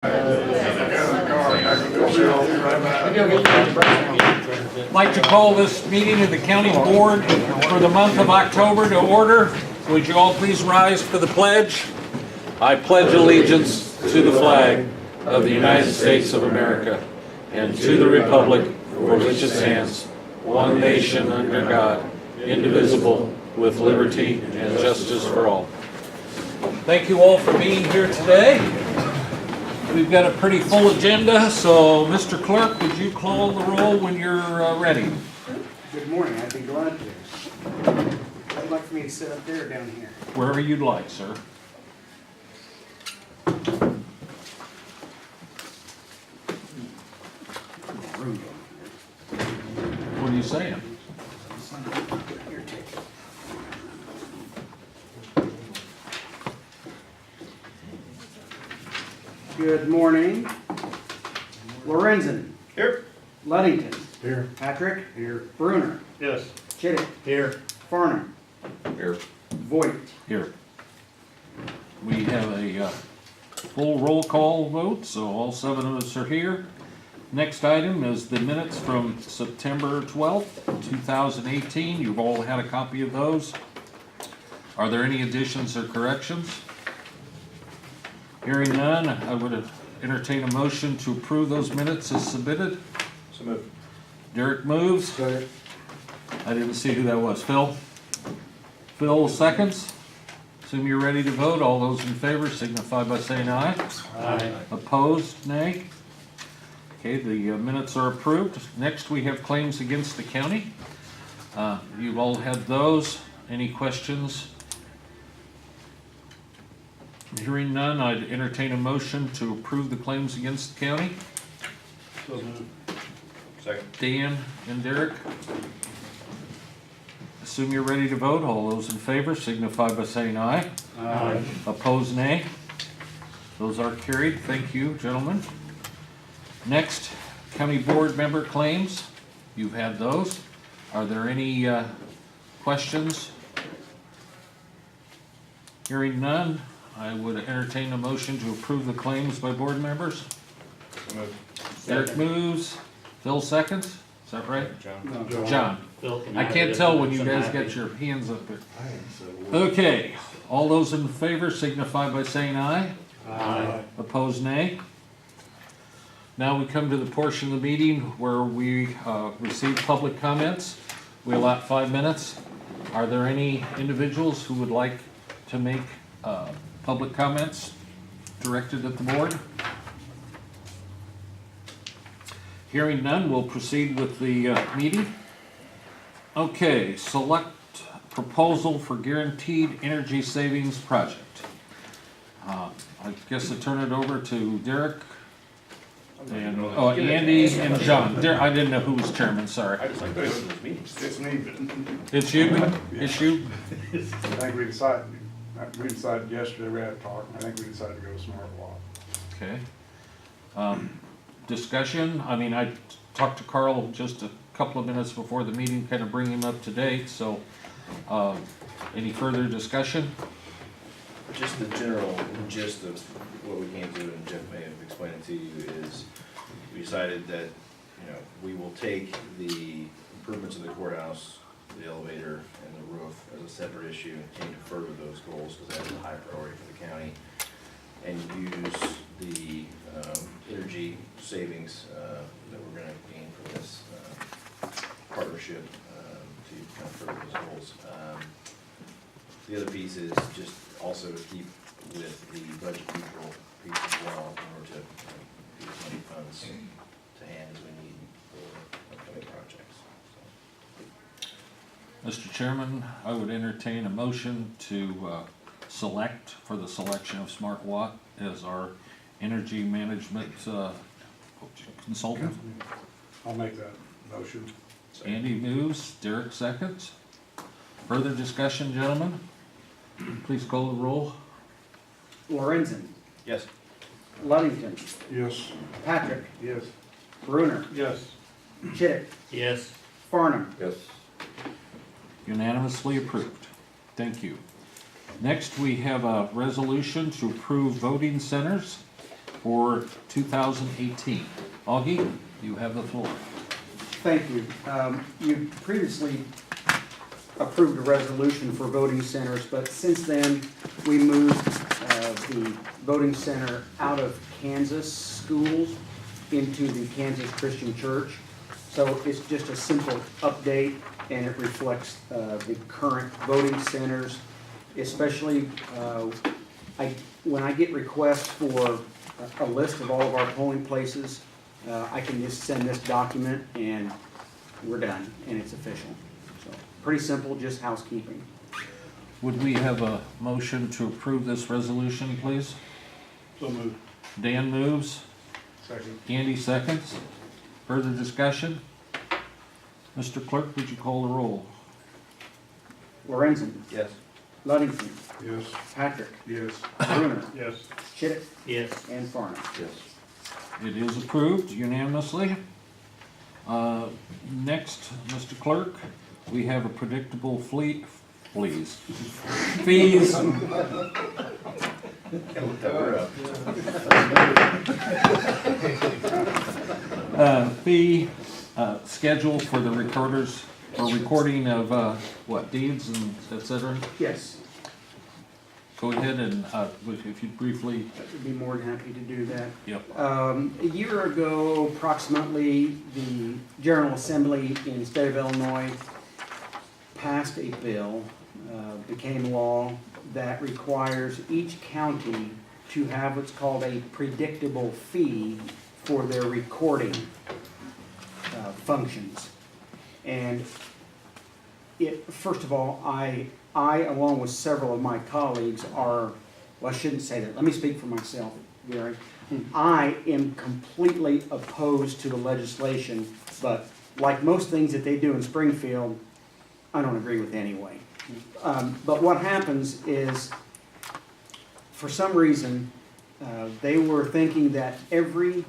I'd like to call this meeting of the county board for the month of October to order. Would you all please rise for the pledge? I pledge allegiance to the flag of the United States of America and to the republic for which it stands, one nation under God, indivisible, with liberty and justice for all. Thank you all for being here today. We've got a pretty full agenda, so Mr. Clerk, would you call the roll when you're ready? Good morning, I'd be glad to. I'd like for me to sit up there or down here. Wherever you'd like, sir. What are you saying? Here, take it. Good morning. Lorenzen. Here. Luddington. Here. Patrick. Here. Bruner. Yes. Chittick. Here. Farnham. Here. Voigt. Here. We have a full roll call vote, so all 7 of us are here. Next item is the minutes from September 12th, 2018. You've all had a copy of those. Are there any additions or corrections? Hearing none, I would entertain a motion to approve those minutes as submitted. So moved. Derek moves. I didn't see who that was. Phil? Phil seconds. Assume you're ready to vote. All those in favor signify by saying aye. Aye. Opposed, nay. Okay, the minutes are approved. Next, we have claims against the county. You've all had those. Any questions? Hearing none, I'd entertain a motion to approve the claims against the county. So moved. Second. Dan and Derek. Assume you're ready to vote. All those in favor signify by saying aye. Aye. Opposed, nay. Those are carried. Thank you, gentlemen. Next, county board member claims. You've had those. Are there any questions? Hearing none, I would entertain a motion to approve the claims by board members. So moved. Derek moves. Phil seconds. Is that right? John. No. John. Phil, can I you can't have tell this when you some guys happy? got your hands up there. I am so. Okay, all those in favor signify by saying aye. Aye. Opposed, nay. Now we come to the portion of the meeting where we receive public comments. We allot 5 minutes. Are there any individuals who would like to make public comments directed at the board? Hearing none, we'll proceed with the meeting. Okay, select proposal for guaranteed energy savings project. I guess I turn it over to Derek and Andy and John. I didn't know who was chairman, sorry. I just like to go to those meetings. It's me. It's you? It's you? I think we decided yesterday, we had a talk, I think we decided to go Smart Walk. Okay. Discussion, I mean, I talked to Carl just a couple of minutes before the meeting, kind of bring him up to date, so any further discussion? Just the general gist of what we came to, and Jeff may have explained it to you, is we decided that, we will take the improvements of the courthouse, the elevator, and the roof as a separate issue and continue to further those goals, because that is a high priority for the county, and use the energy savings that we're gonna gain from this partnership to kind of further those goals. The other piece is just also to keep with the budget neutral piece as well, in order to get as many funds to hand as we need for upcoming projects. Mr. Chairman, I would entertain a motion to select, for the selection of Smart Watt as our energy management consultant. I'll make that motion. Andy moves, Derek seconds. Further discussion, gentlemen? Please call the roll. Lorenzen. Yes. Luddington. Yes. Patrick. Yes. Bruner. Yes. Chittick. Yes. Farnham. Yes. Unanimously approved. Thank you. Next, we have a resolution to approve voting centers. for 2018. Augie, you have the floor. Thank you. You previously approved a resolution for voting centers, but since then, we moved the voting center out of Kansas schools into the Kansas Christian Church. So it's just a simple update, and it reflects the current voting centers, especially when I get requests for a list of all of our polling places, I can just send this document and we're done, and it's official. So pretty simple, just housekeeping. Would we have a motion to approve this resolution, please? So moved. Dan moves, Second. Andy seconds. Further discussion? Mr. Clerk, would you call the roll? Lorenzen, Yes. Ludington, Yes. Patrick, Yes. Bruner, Yes. Chittick, Yes. and Farnum. Yes. It is approved unanimously. Next, Mr. Clerk, we have a predictable fees. Gotta look that word up. Fee schedule for the recorders, for recording of, deeds and et cetera. Yes, Go ahead and, if you briefly, I'd be more than happy to do that. yep. A year ago, approximately, the General Assembly in the state of Illinois passed a bill, became law, that requires each county to have what's called a predictable fee for their recording functions. And first of all, I, along with several of my colleagues, well, I shouldn't say that. Let me speak for myself, Gary. I am completely opposed to the legislation, but like most things that they do in Springfield, I don't agree with anyway. But what happens is, for some reason, they were thinking that every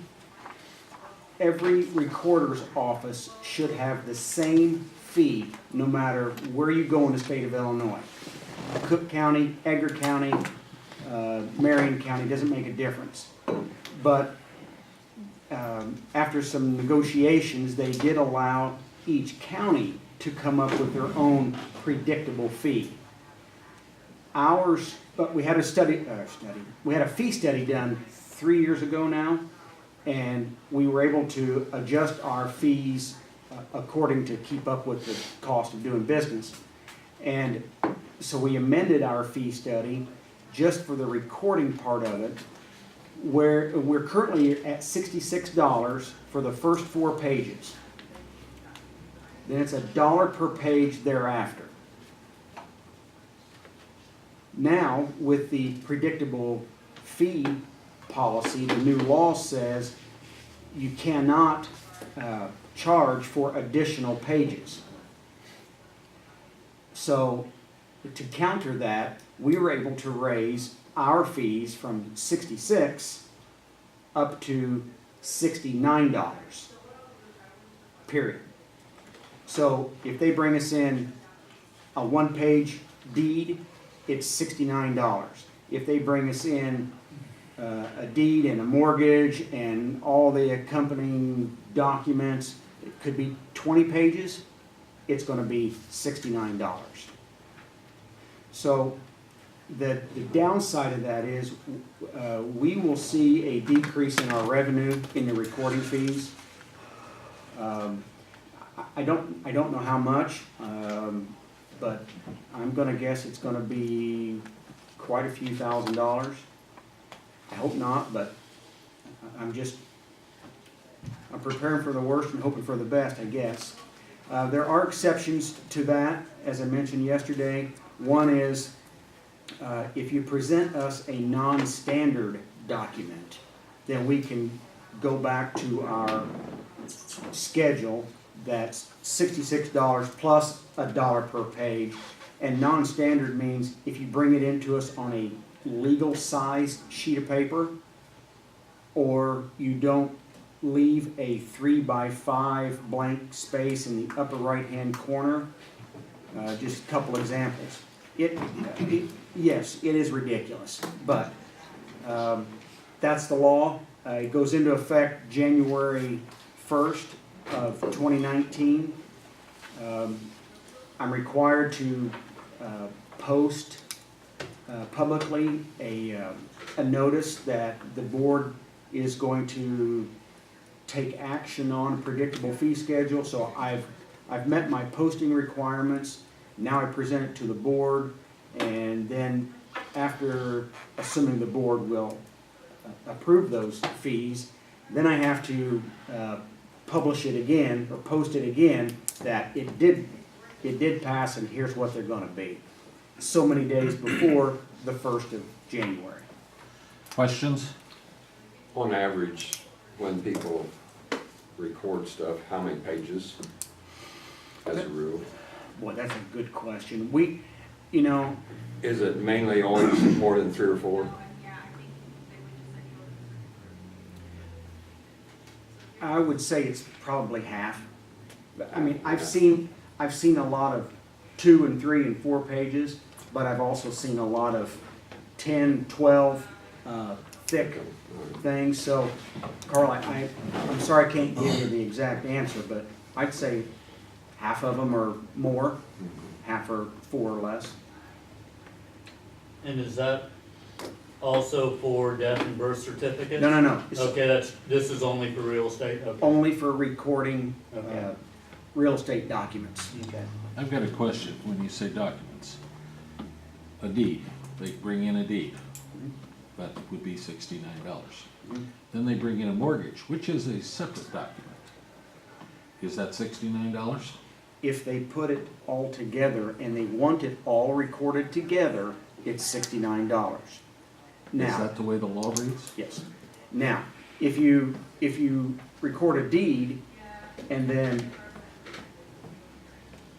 recorder's office should have the same fee no matter where you go in the state of Illinois. Cook County, Edgar County, Marion County, doesn't make a difference. But after some negotiations, they did allow each county to come up with their own predictable fee. But we had we had a fee study done 3 years ago now, and we were able to adjust our fees according to keep up with the cost of doing business. And so we amended our fee study just for the recording part of it, where we're currently at $66 for the first 4 pages. Then it's $1 per page thereafter. Now, with the predictable fee policy, the new law says you cannot charge for additional pages. So, to counter that, we were able to raise our fees from $66 up to $69, period. So if they bring us in a 1-page deed, it's $69. If they bring us in a deed and a mortgage and all the accompanying documents, it could be 20 pages, it's going to be $69. So the downside of that is we will see a decrease in our revenue in the recording fees. I don't know how much, but I'm going to guess it's going to be quite a few $1,000s. I hope not, but I'm preparing for the worst and hoping for the best, I guess. There are exceptions to that, as I mentioned yesterday. One is if you present us a non-standard document, then we can go back to our schedule that's $66 plus $1 per page. And non-standard means if you bring it into us on a legal sized sheet of paper, or you don't leave a 3x5 blank space in the upper right hand corner. Just a couple examples. Yes, it is ridiculous, but That's the law. It goes into effect January 1st of 2019. I'm required to post publicly a notice that the board is going to take action on a predictable fee schedule. So I've met my posting requirements. Now I present it to the board, and then after, assuming the board will approve those fees, then I have to publish it again, or post it again, that it did pass and here's what they're gonna be. So many days before the 1st of January. Questions? On average, when people record stuff, how many pages as a rule? Boy, that's a good question. We, you know, Is it mainly always more than 3 or 4? I would say it's probably half. I mean, I've seen a lot of 2 and 3 and 4 pages, but I've also seen a lot of 10, 12, thick things. So, Carl, I'm sorry I can't give you the exact answer, but I'd say half of them are more, half are 4 or less. And is that also for death and birth certificates? No. It's Okay, this is only for real estate, okay. only for recording Okay. real estate documents. Okay. I've got a question when you say documents. A deed, they bring in a deed, that would be $69. Then they bring in a mortgage, which is a separate document. Is that $69? If they put it all together and they want it all recorded together, it's $69. Is Now, that the way the law reads? yes. Now, if you record a deed and then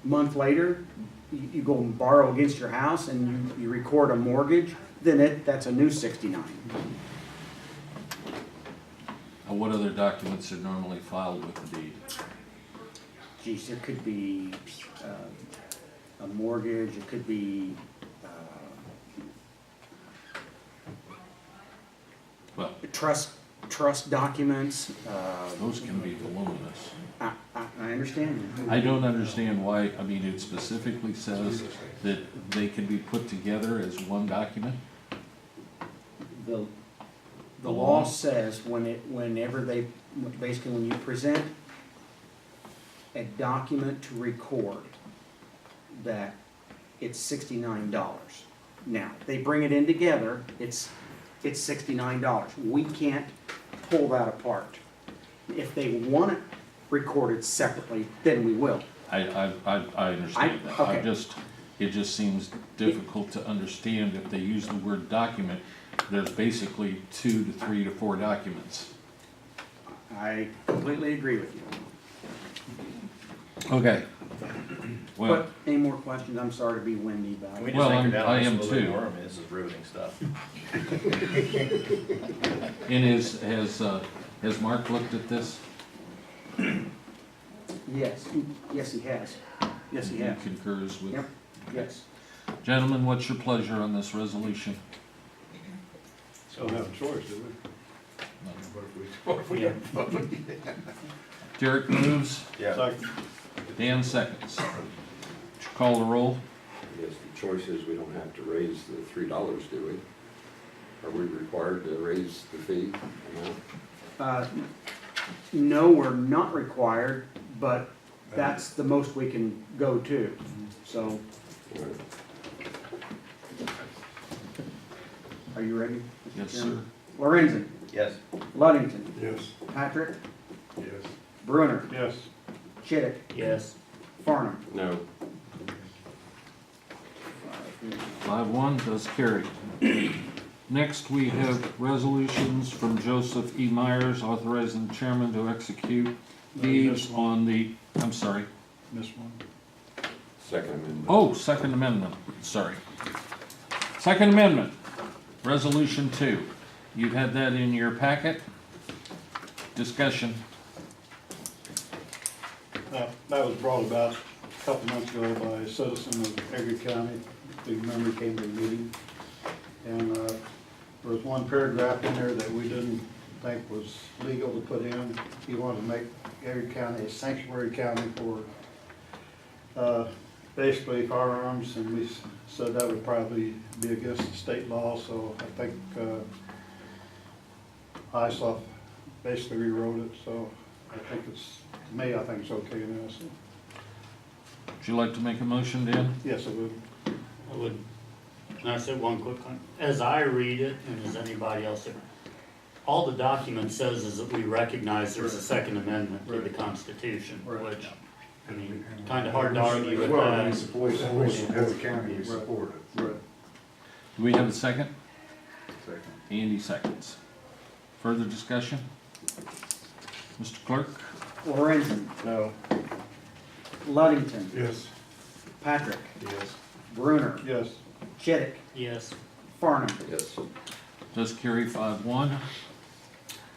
a month later, you go and borrow against your house and you record a mortgage, then that's a new 69. What other documents are normally filed with the deed? Geez, there could be a mortgage, it could be, Well, trust documents. those can be voluminous. I understand. I don't understand why, I mean, it specifically says that they can be put together as one document? The law says whenever they, basically when you present a document to record, that it's $69. Now, they bring it in together, it's $69. We can't pull that apart. If they want it recorded separately, then we will. I understand that. okay. It just seems difficult to understand if they use the word document, there's basically 2 to 3 to 4 documents. I completely agree with you. Okay. Well, But any more questions? I'm sorry to be windy about Can we it. just Well, anchor down I this a am little bit too. more? I mean, this is riveting stuff. and has Mark looked at this? Yes, yes, he has. Yes, he has. He concurs with? Yep, yes. Gentlemen, what's your pleasure on this resolution? Don't have a choice, do we? Derek moves, Yeah. Dan seconds. Would you call the roll? I guess the choice is we don't have to raise the $3, do we? Are we required to raise the fee amount? No, we're not required, but that's the most we can go to, so. Or- Are you ready? Mr. Yes, sir. Chairman? Lorenzen, Yes. Luddington, Yes. Patrick, Yes. Brunner, Yes. Chittick, Yes. Farnham. No. 5-1 does carry. Next, we have resolutions from Joseph E. Myers authorizing the chairman to execute deeds on the, I'm sorry. Missed one. Second amendment. Oh, Second Amendment, sorry. Second Amendment, Resolution 2. You've had that in your packet. Discussion. That was brought about a couple months ago by a citizen of Edgar County. Big member came to the meeting. And there was one paragraph in there that we didn't think was legal to put in. He wanted to make every county a sanctuary county for, basically firearms, and we said that would probably be against the state law, so I think, ISOF basically rewrote it, so I think it's, to me, I think it's okay now, so, Would you like to make a motion, Dan? yes, it would. I would, can I say one quick one? As I read it, and as anybody else, all the document says is that we recognize there's a Second Amendment to the Constitution, Right. which, I mean, kinda hard to argue with Well, we that. support, as a county, we support it. Right. Do we have a second? Second. Andy seconds. Further discussion? Mr. Clerk? Lorenzen, No. Luddington, Yes. Patrick, Yes. Bruner, Yes. Chittick, Yes, Farnum. Yes. Does carry 5-1.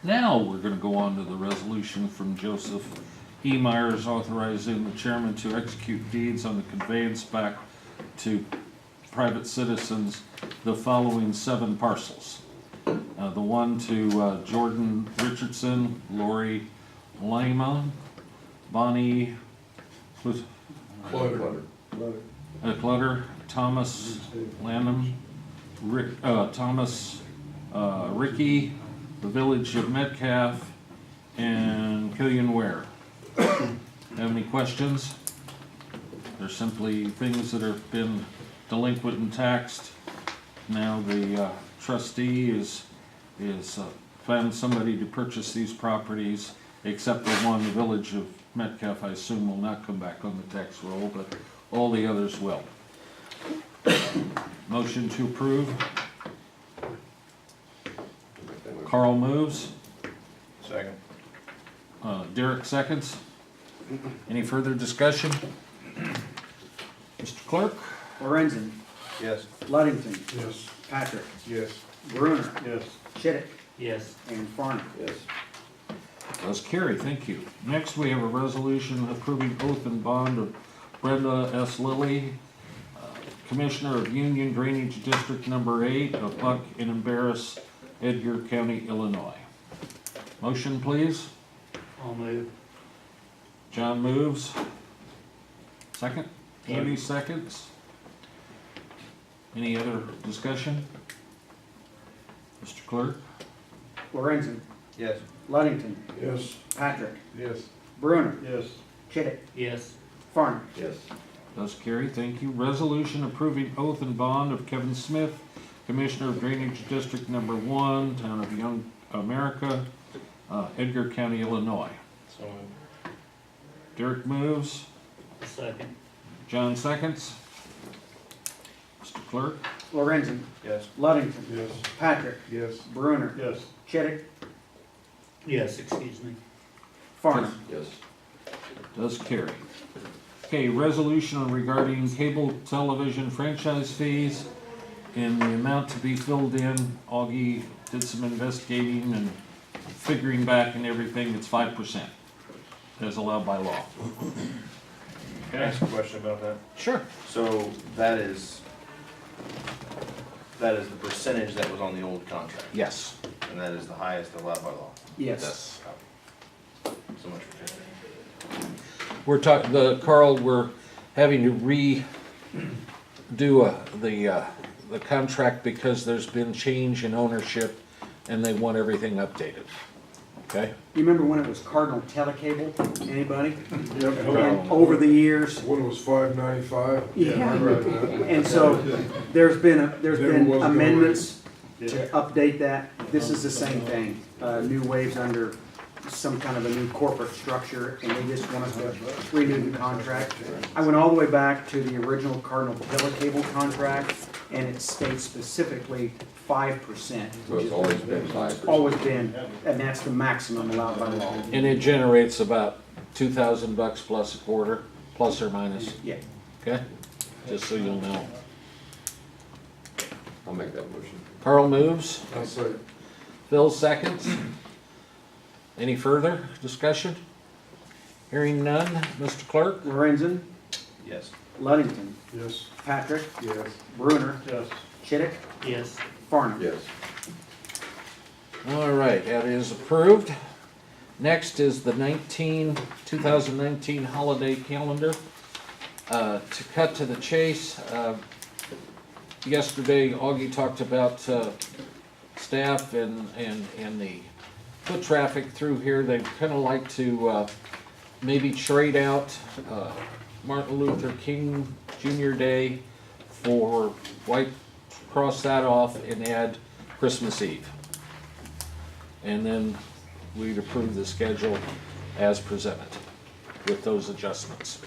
Now we're gonna go on to the resolution from Joseph E. Myers authorizing the chairman to execute deeds on the conveyance back to private citizens the following 7 parcels. The one to Jordan Richardson, Lori Lima, Bonnie Clutter. Clutter, Thomas Lanham, Thomas Ricky, the village of Metcalf, and Killian Ware. Have any questions? They're simply things that have been delinquent and taxed. Now the trustee is found somebody to purchase these properties, except the one, the village of Metcalf, I assume will not come back on the tax roll, but all the others will. Motion to approve. Carl moves. Second. Derek seconds. Any further discussion? Mr. Clerk? Lorenzen, Yes. Luddington, Yes. Patrick, Yes. Bruner, Yes. Chittick, yes, and Farnum. Yes. Does carry, thank you. Next, we have a resolution approving oath and bond of Brenda S. Lilly, Commissioner of Union Drainage District Number 8 of Buck and Embarrass, Edgar County, Illinois. Motion, please. I'll move. John moves. Second? Andy seconds. Any other discussion? Mr. Clerk? Lorenzen, Yes. Luddington, Yes. Patrick, Yes. Bruner, Yes. Chittick, Yes, Farnum. Yes. Does carry, thank you. Resolution approving oath and bond of Kevin Smith, Commissioner of Drainage District Number 1, Town of Young America, Edgar County, Illinois. So moved. Derek moves. second, John seconds. Mr. Clerk? Lorenzen, Yes. Luddington, Yes. Patrick, Yes. Bruner, Yes. Chittick, yes, excuse me. Farnum. Yes. Does carry. Okay, resolution regarding cable television franchise fees and the amount to be filled in. Augie did some investigating and figuring back and everything, it's 5%, as allowed by law. Can I ask a question about that? Sure. So that is the percentage that was on the old contract, Yes. and that is the highest allowed by law. Yes. So much for 50. We're talking, Carl, we're having to redo the contract because there's been change in ownership and they want everything updated. Okay? You remember when it was Cardinal Telecable? Anybody? Yep. And over the years, When it was $5.95? Yeah. I remember that. and so there's been Then it wasn't amendments Yeah. to update that. This is the same thing. New Waves under some kind of a new corporate structure, and they just want us to renew the contract. I went all the way back to the original Cardinal Telecable contract, and it states specifically 5%. So it's always been 5%. Always been, and that's the maximum allowed by law. And it generates about $2,000 plus a quarter, plus or minus, Yeah. okay? Just so you'll know. I'll make that motion. Carl moves, I'll say. Phil seconds. Any further discussion? Hearing none, Mr. Clerk? Lorenzen, Yes. Luddington, Yes. Patrick, Yes. Bruner, Yes. Chittick, Yes, Farnum. Yes. All right, that is approved. Next is the 2019 holiday calendar. To cut to the chase, yesterday Augie talked about staff and the foot traffic through here. They'd kind of like to maybe trade out Martin Luther King Jr. Day for cross that off and add Christmas Eve. And then we'd approve the schedule as presented with those adjustments.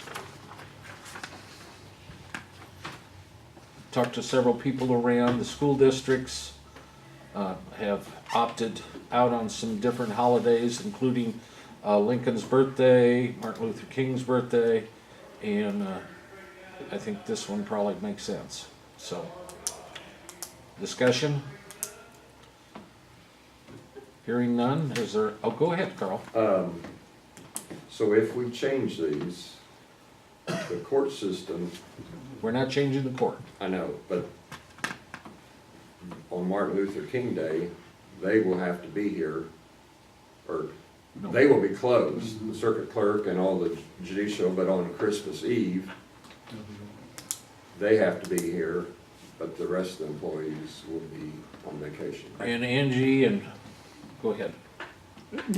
Talked to several people around. The school districts have opted out on some different holidays, including Lincoln's birthday, Martin Luther King's birthday, and I think this one probably makes sense. So, discussion? Hearing none, is there, oh, go ahead, Carl. So if we change these, the court system, We're not changing the court. I know, but on Martin Luther King Day, they will have to be here, or they will be closed, the circuit clerk and all the judicial, but on Christmas Eve, they have to be here, but the rest of the employees will be on vacation. And Angie and, go ahead.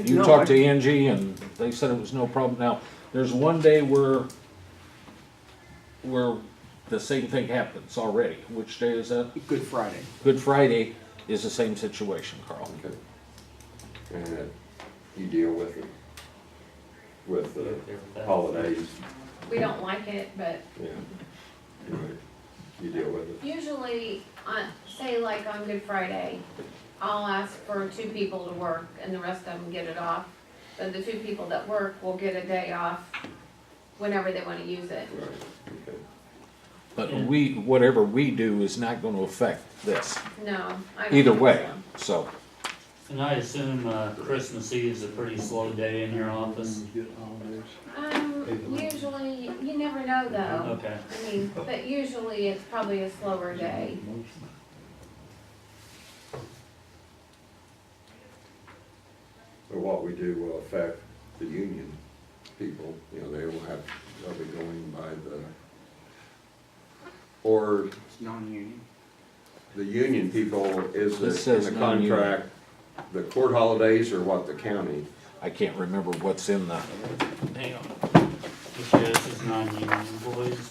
You No, talked to Angie and they said it was no problem. Now, there's one day where the same thing happens already. Which day is that? Good Friday. Good Friday is the same situation, Carl. Okay. And you deal with it, with the holidays, We don't like it, but yeah. Anyway, you deal with it. usually, say like on Good Friday, I'll ask for 2 people to work and the rest of them get it off. But the 2 people that work will get a day off whenever they wanna use it. Right, okay. But whatever we do is not going to affect this. No, I don't Either think way, so. so. And I assume Christmas Eve is a pretty slow day in your office? Usually, you never know though. Okay. I mean, but usually it's probably a slower day. So what we do will affect the union people, you know, they'll be going by or It's non-union. the union people, is This it says in the non-union. contract, the court holidays or what, the county? I can't remember what's in the, hang on. Which is non-union employees.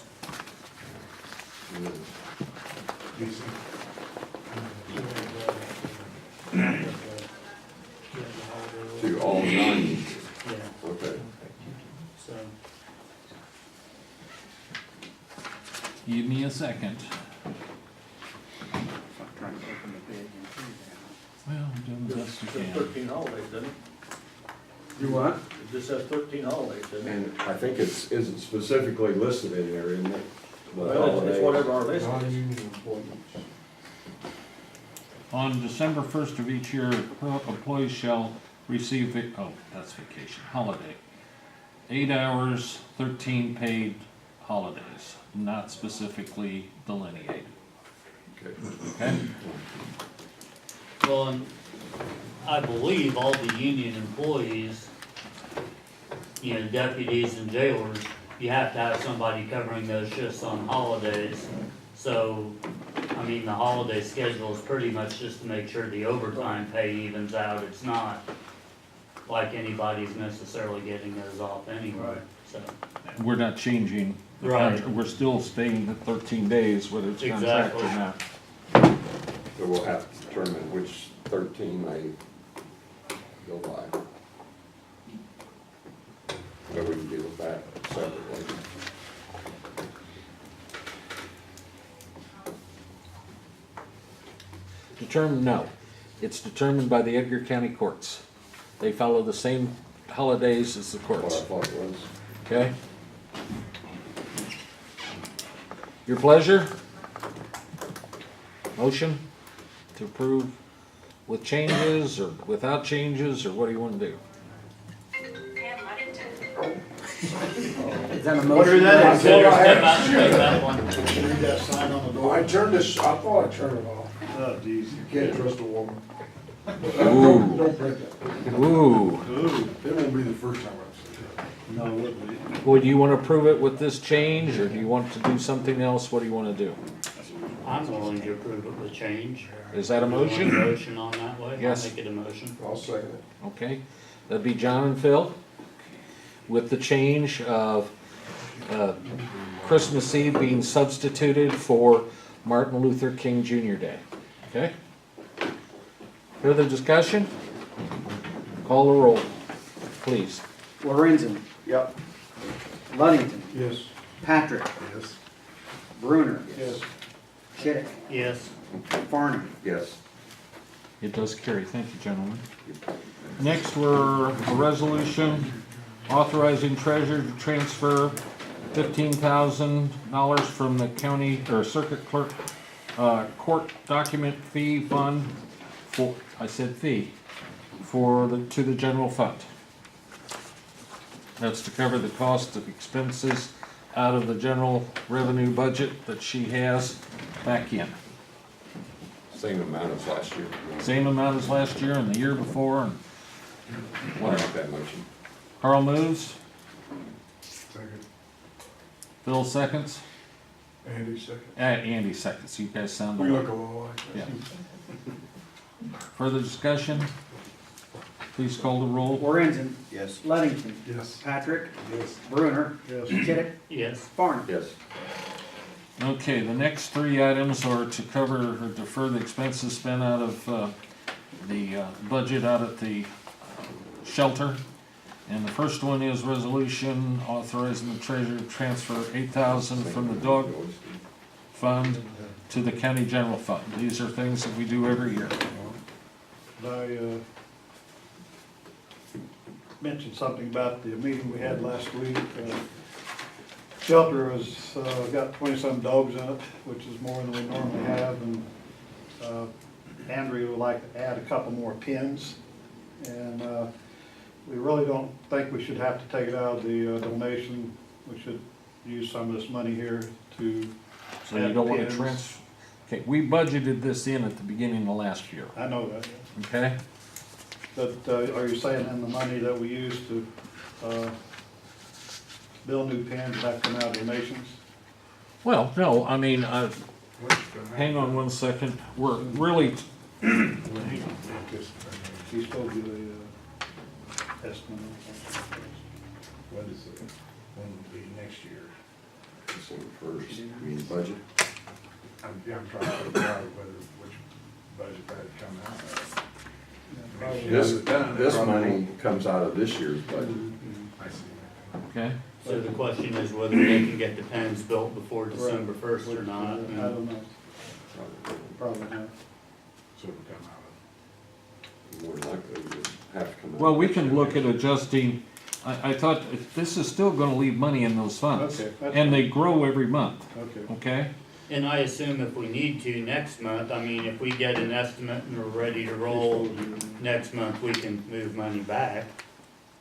To all non-union, Yeah, okay. so, Give me a second. I'm trying to open the page and see Well, I'm doing the best I can. 13 holidays, doesn't it? that. Do what? It just says 13 holidays, doesn't it? And I think isn't specifically listed in there, isn't it? The Well, it's holidays. whatever our list is. On December 1st of each year, employees shall receive, that's vacation, holiday. 8 hours, 13 paid holidays, not specifically delineated. Okay. Okay? well, and I believe all the union employees, you know, deputies and jailers, you have to have somebody covering those shifts on holidays. So, I mean, the holiday schedule is pretty much just to make sure the overtime pay evens out. It's not like anybody's necessarily getting those off anyway, so. We're not changing. the Right. contract. We're still staying at 13 days, whether it's contract or Exactly. not. So we'll have to determine which 13 they go by. So we can deal with that separately. No. It's determined by the Edgar County courts. They follow the same holidays as the What I courts, thought was, okay? Your pleasure? Motion to approve with changes or without changes, or what do you want to do? Is that a motion? Whatever that is. Better step out and take that one. Read that sign on the Oh, door. I turned this, I thought I turned it off. Oh, geez. You can't trust a woman. Ooh, Don't break that. ooh. It won't be the first time I've said that. No, it wouldn't be. Well, do you want to approve it with this change, or do you want to do something else? What do you want to do? I'm willing to approve it with change. Is that a You want motion? Motion on that way? Yes. I'll make it a motion. I'll second it. Okay, that'd be John and Phil, with the change of Christmas Eve being substituted for Martin Luther King Jr. Day. Okay? Further discussion? Call the roll, please. Lorenzen. Yep. Luddington. Yes. Patrick. Yes. Bruner. Yes. Chittick. Yes. Farnum. Yes. It does carry. Thank you, gentlemen. Next, we're a resolution authorizing treasurer to transfer $15,000 from the county or circuit clerk court document fee fund for, I said fee, to the general fund. That's to cover the cost of expenses out of the general revenue budget that she has back in. Same amount as last year. Same amount as last year and the year before, and I'll make that motion. Carl moves, Second. Phil seconds, Andy second. Andy seconds. You guys sound We look alike. a little like Yeah. that. Further discussion? Please call the roll. Lorenzen. Yes. Luddington. Yes. Patrick. Yes. Bruner. Yes. Chittick. Yes. Farnum. Yes. Okay, the next three items are to cover or defer the expenses spent out of the budget out at the shelter. And the first one is resolution authorizing the treasurer to transfer $8,000 from the dog fund to the county general fund. These are things that we do every year. I mentioned something about the meeting we had last week. Shelter has got 20-some dogs in it, which is more than we normally have, and Andrea would like to add a couple more pins. And we really don't think we should have to take it out of the donation. We should use some of this money here to So you add don't want to pins. transfer. Okay, we budgeted this in at the beginning of last year, I know that, okay? but are you saying in the money that we use to build new pins, that come out of donations? Well, no, I mean, What's the hang on one second. We're really, She's told you the estimate. What is it? When will be next year? December first, you mean budget? I'm trying to figure out which budget that had come out of. This money comes out of this year's budget. I see. okay? So the question is whether they can get the pens built before December Right. 1st or not. I don't know, probably not. So it'll come out More than likely, we just have to come out. Well, we can look at adjusting, I thought this is still gonna leave money in those funds. Okay, that's And they grow every month, Okay, okay? And I assume if we need to next month, I mean, if we get an estimate and we're ready to roll next month, we can move money back.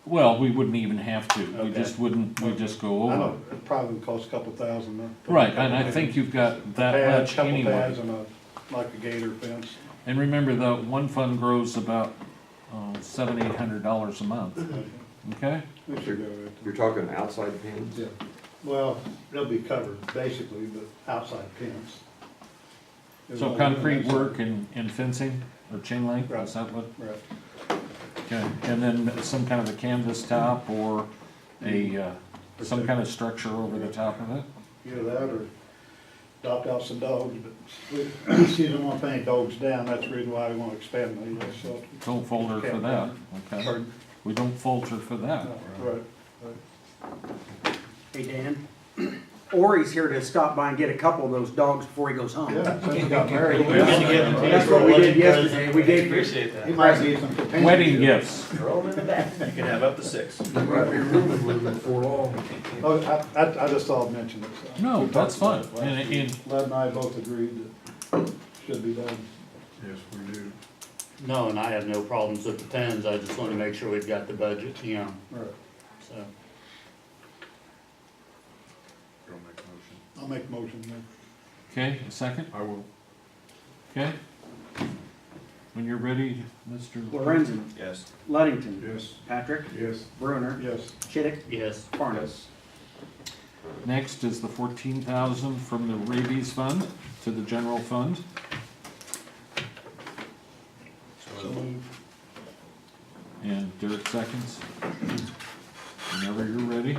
Well, we wouldn't even have to. We Okay. just wouldn't, we'd just go I over. know, it probably would cost a couple thousand though. Right, and I think you've got that Pads, much couple anyway. pads and like a gator fence. And remember, the one fund grows about $700-800 a month, okay? We should go with You're talking outside pins? Yeah. Well, they'll be covered basically, but outside pins. So concrete work and fencing, or chain link, Right. is that what? Right. Okay, and then some kind of a canvas top or a, some kind of structure over the top of it? Either that or adopt out some dogs, but we see don't want to put any dogs down, that's the reason why we want to expand the shelter. Don't falter for that, okay? Pardon? We don't falter for that. Right. Hey, Dan. Ori's here to stop by and get a couple of those dogs before he goes home. Yeah, since he got married. We're gonna give them to you That's for what we did wedding yesterday. We gave Appreciate that. He might need some companions. Wedding gifts. Throw them in the back. You can have up to 6. of. Might be room with it before long. Oh, I just thought I'd mention it. So. No, We that's talked about fine. it last And- week. Led and I both agreed that it should be done. Yes, we do. No, and I have no problems with the pens, I just wanna make sure we've got the budget, you know, Right. so. Go make a motion. I'll make a motion then. Okay, a second? I will. Okay. When you're ready, Mr. Lorenzen, Yes. Luddington, Yes. Patrick, Yes. Brunner, Yes. Chittick, Yes. Farnum. Yes. Next is the 14,000 from the rabies fund to the general fund. So moved. And Derek seconds. Whenever you're ready.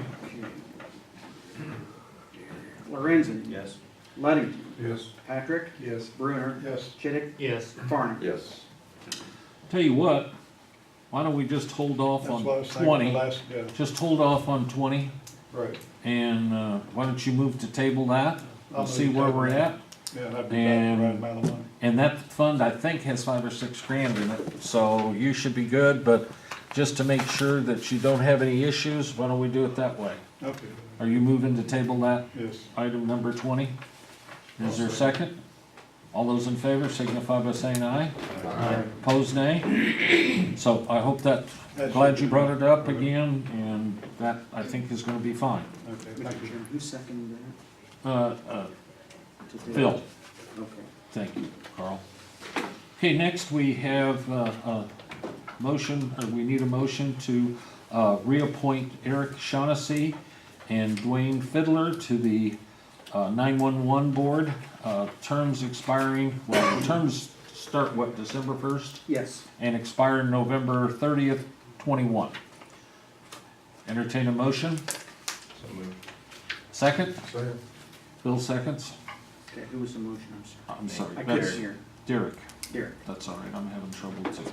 Lorenzen, Yes. Luddington, Yes. Patrick, Yes. Brunner, Yes. Chittick, Yes. Farnum. Yes. Tell you what, why don't we just hold off That's on what I was thinking 20? the last, yeah, Just hold off on 20, right. and why don't you move to table that? I'll And see move to where table we're that. at. Yeah, that'd be And- about the right amount of money. And that fund, I think, has 5 or 6 grand in it, so you should be good, but just to make sure that you don't have any issues, why don't we do it that way? Okay, Are you moving to table that yes. item number 20? Is there a second? All those in favor signify by saying aye. Aye. Opposed, nay? So I hope that, glad you brought it up again, and that, I think, is gonna be fine. Okay, Mr. thank you. Chairman, who seconded Uh, that? To table? Phil, Okay. thank you, Carl. Okay, next we have a motion, or we need a motion to reappoint Eric Shaughnessy and Dwayne Fiddler to the 911 board, terms expiring, well, the terms start what, December 1st? Yes. And expire November 30th, 21. Entertain a motion. So moved. Second? Second. Bill seconds. Okay, who was the motion? I'm sorry. I'm sorry. I couldn't That's hear. Derek. Derek. That's all right, I'm having trouble too.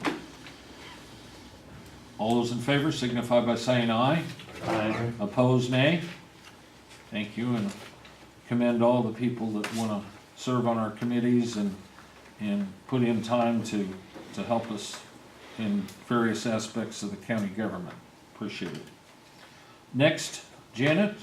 All those in favor signify by saying aye. Aye. Opposed, nay. Thank you, and commend all the people that want to serve on our committees and put in time to help us in various aspects of the county government. Appreciate it. Next, Janet,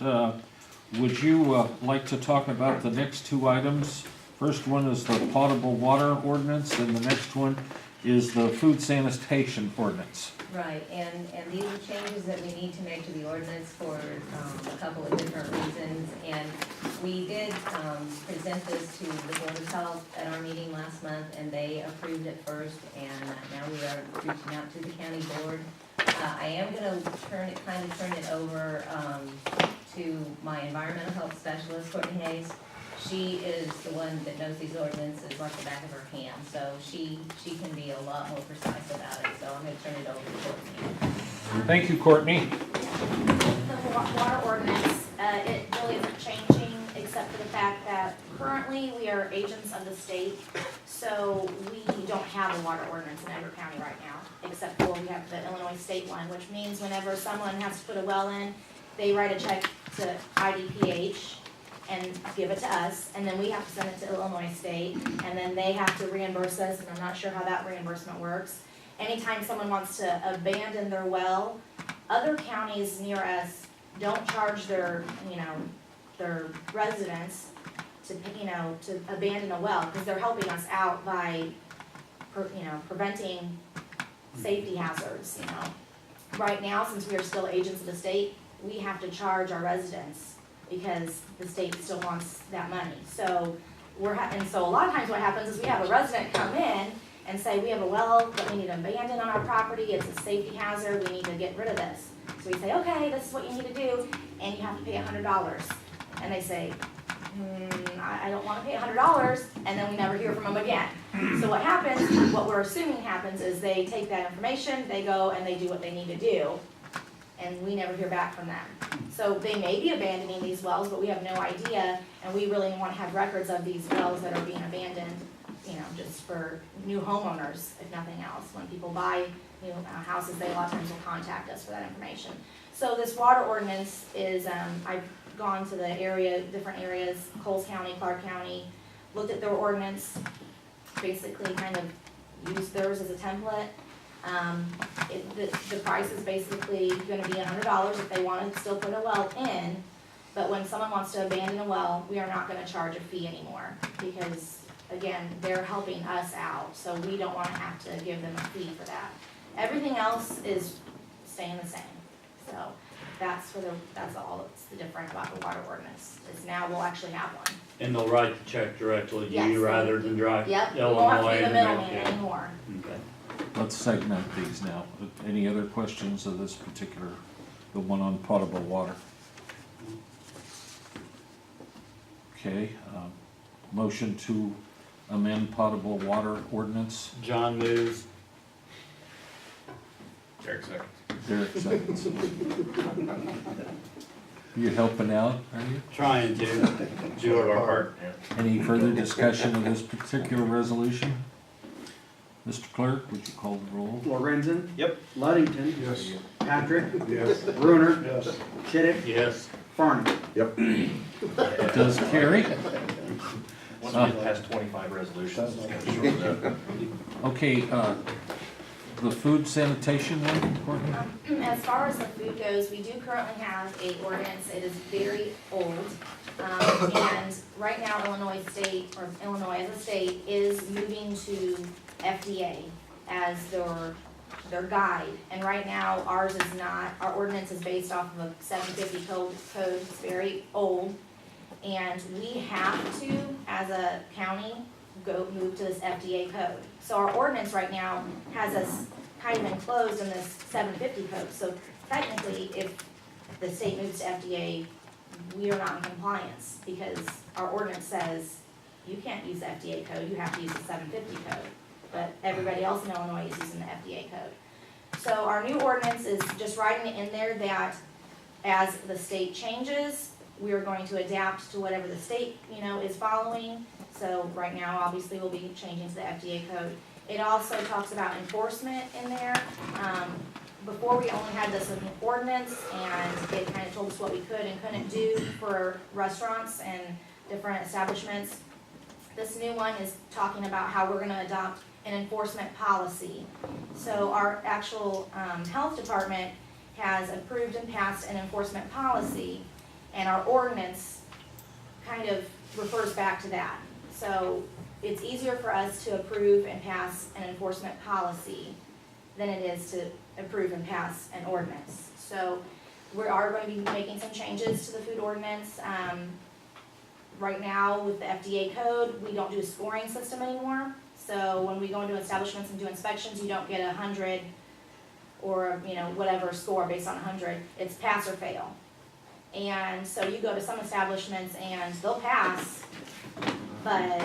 would you like to talk about the next 2 items? First one is the potable water ordinance, and the next one is the food sanitation ordinance. Right, and these are changes that we need to make to the ordinance for a couple of different reasons. And we did present this to the Board of Health at our meeting last month, and they approved it first, and now we are reaching out to the county board. I am gonna turn it over to my environmental health specialist, Courtney Hayes. She is the one that knows these ordinances like the back of her hand, so she can be a lot more precise about it, so I'm gonna turn it over to Courtney. Thank you, Courtney. The water ordinance, it really isn't changing, except for the fact that currently we are agents of the state, so we don't have a water ordinance in Edgar County right now, except for we have the Illinois state one, which means whenever someone has to put a well in, they write a check to IDPH and give it to us, and then we have to send it to Illinois State, and then they have to reimburse us, and I'm not sure how that reimbursement works. Anytime someone wants to abandon their well, other counties near us don't charge their residents to abandon a well, because they're helping us out by, preventing safety hazards, Right now, since we are still agents of the state, we have to charge our residents because the state still wants that money. So so a lot of times what happens is we have a resident come in and say, we have a well that we need to abandon on our property, it's a safety hazard, we need to get rid of this. So we say, okay, this is what you need to do, and you have to pay $100. And they say, I don't wanna pay $100, and then we never hear from them again. So what happens, what we're assuming happens is they take that information, they go and they do what they need to do, and we never hear back from them. So they may be abandoning these wells, but we have no idea, and we really want to have records of these wells that are being abandoned, just for new homeowners, if nothing else. When people buy new houses, they a lot of times will contact us for that information. So this water ordinance is, I've gone to the different areas, Coles County, Clark County, looked at their ordinance, basically kind of used theirs as a template. The price is basically gonna be $100 if they wanna still put a well in, but when someone wants to abandon a well, we are not gonna charge a fee anymore, because, again, they're helping us out, so we don't wanna have to give them a fee for that. Everything else is staying the same, so. that's all that's the different about the water ordinance, is now we'll actually have one. And they'll write the check directly to Yes, you rather than drive Yep, we Illinois. won't have to be the and then- middleman yeah. anymore. Okay. Let's segment these now. Any other questions of this particular, the one on potable water? Okay, motion to amend potable water ordinance. John moves. Derek seconds. Derek seconds. You helping out, are you? Trying to. Do our part, yeah. Any further discussion of this particular resolution? Mr. Clerk, would you call the roll? Lorenzen. Yep. Luddington. Yes. Patrick. Yes. Brunner. Yes. Chittick. Yes. Farnum. It does carry. Once we get past 25 resolutions, it's gonna shorten up. Okay, the food sanitation one, Courtney? As far as the food goes, we do currently have a ordinance, it is very old. And right now Illinois as a state is moving to FDA as their guide. And right now ours is not, our ordinance is based off of a 750 code, it's very old. And we have to, as a county, move to this FDA code. So our ordinance right now has us kind of enclosed in this 750 code. So technically, if the state moves to FDA, we are not in compliance because our ordinance says you can't use the FDA code, you have to use the 750 code. But everybody else in Illinois is using the FDA code. So our new ordinance is just writing it in there that as the state changes, we are going to adapt to whatever the state, is following. So right now, obviously, we'll be changing to the FDA code. It also talks about enforcement in there. Before, we only had this ordinance, and it kind of told us what we could and couldn't do for restaurants and different establishments. This new one is talking about how we're gonna adopt an enforcement policy. So our actual health department has approved and passed an enforcement policy, and our ordinance kind of refers back to that. So it's easier for us to approve and pass an enforcement policy than it is to approve and pass an ordinance. So we are going to be making some changes to the food ordinance. Right now with the FDA code, we don't do a scoring system anymore. So when we go into establishments and do inspections, you don't get 100 or whatever score based on 100. It's pass or fail. And so you go to some establishments and they'll pass, but,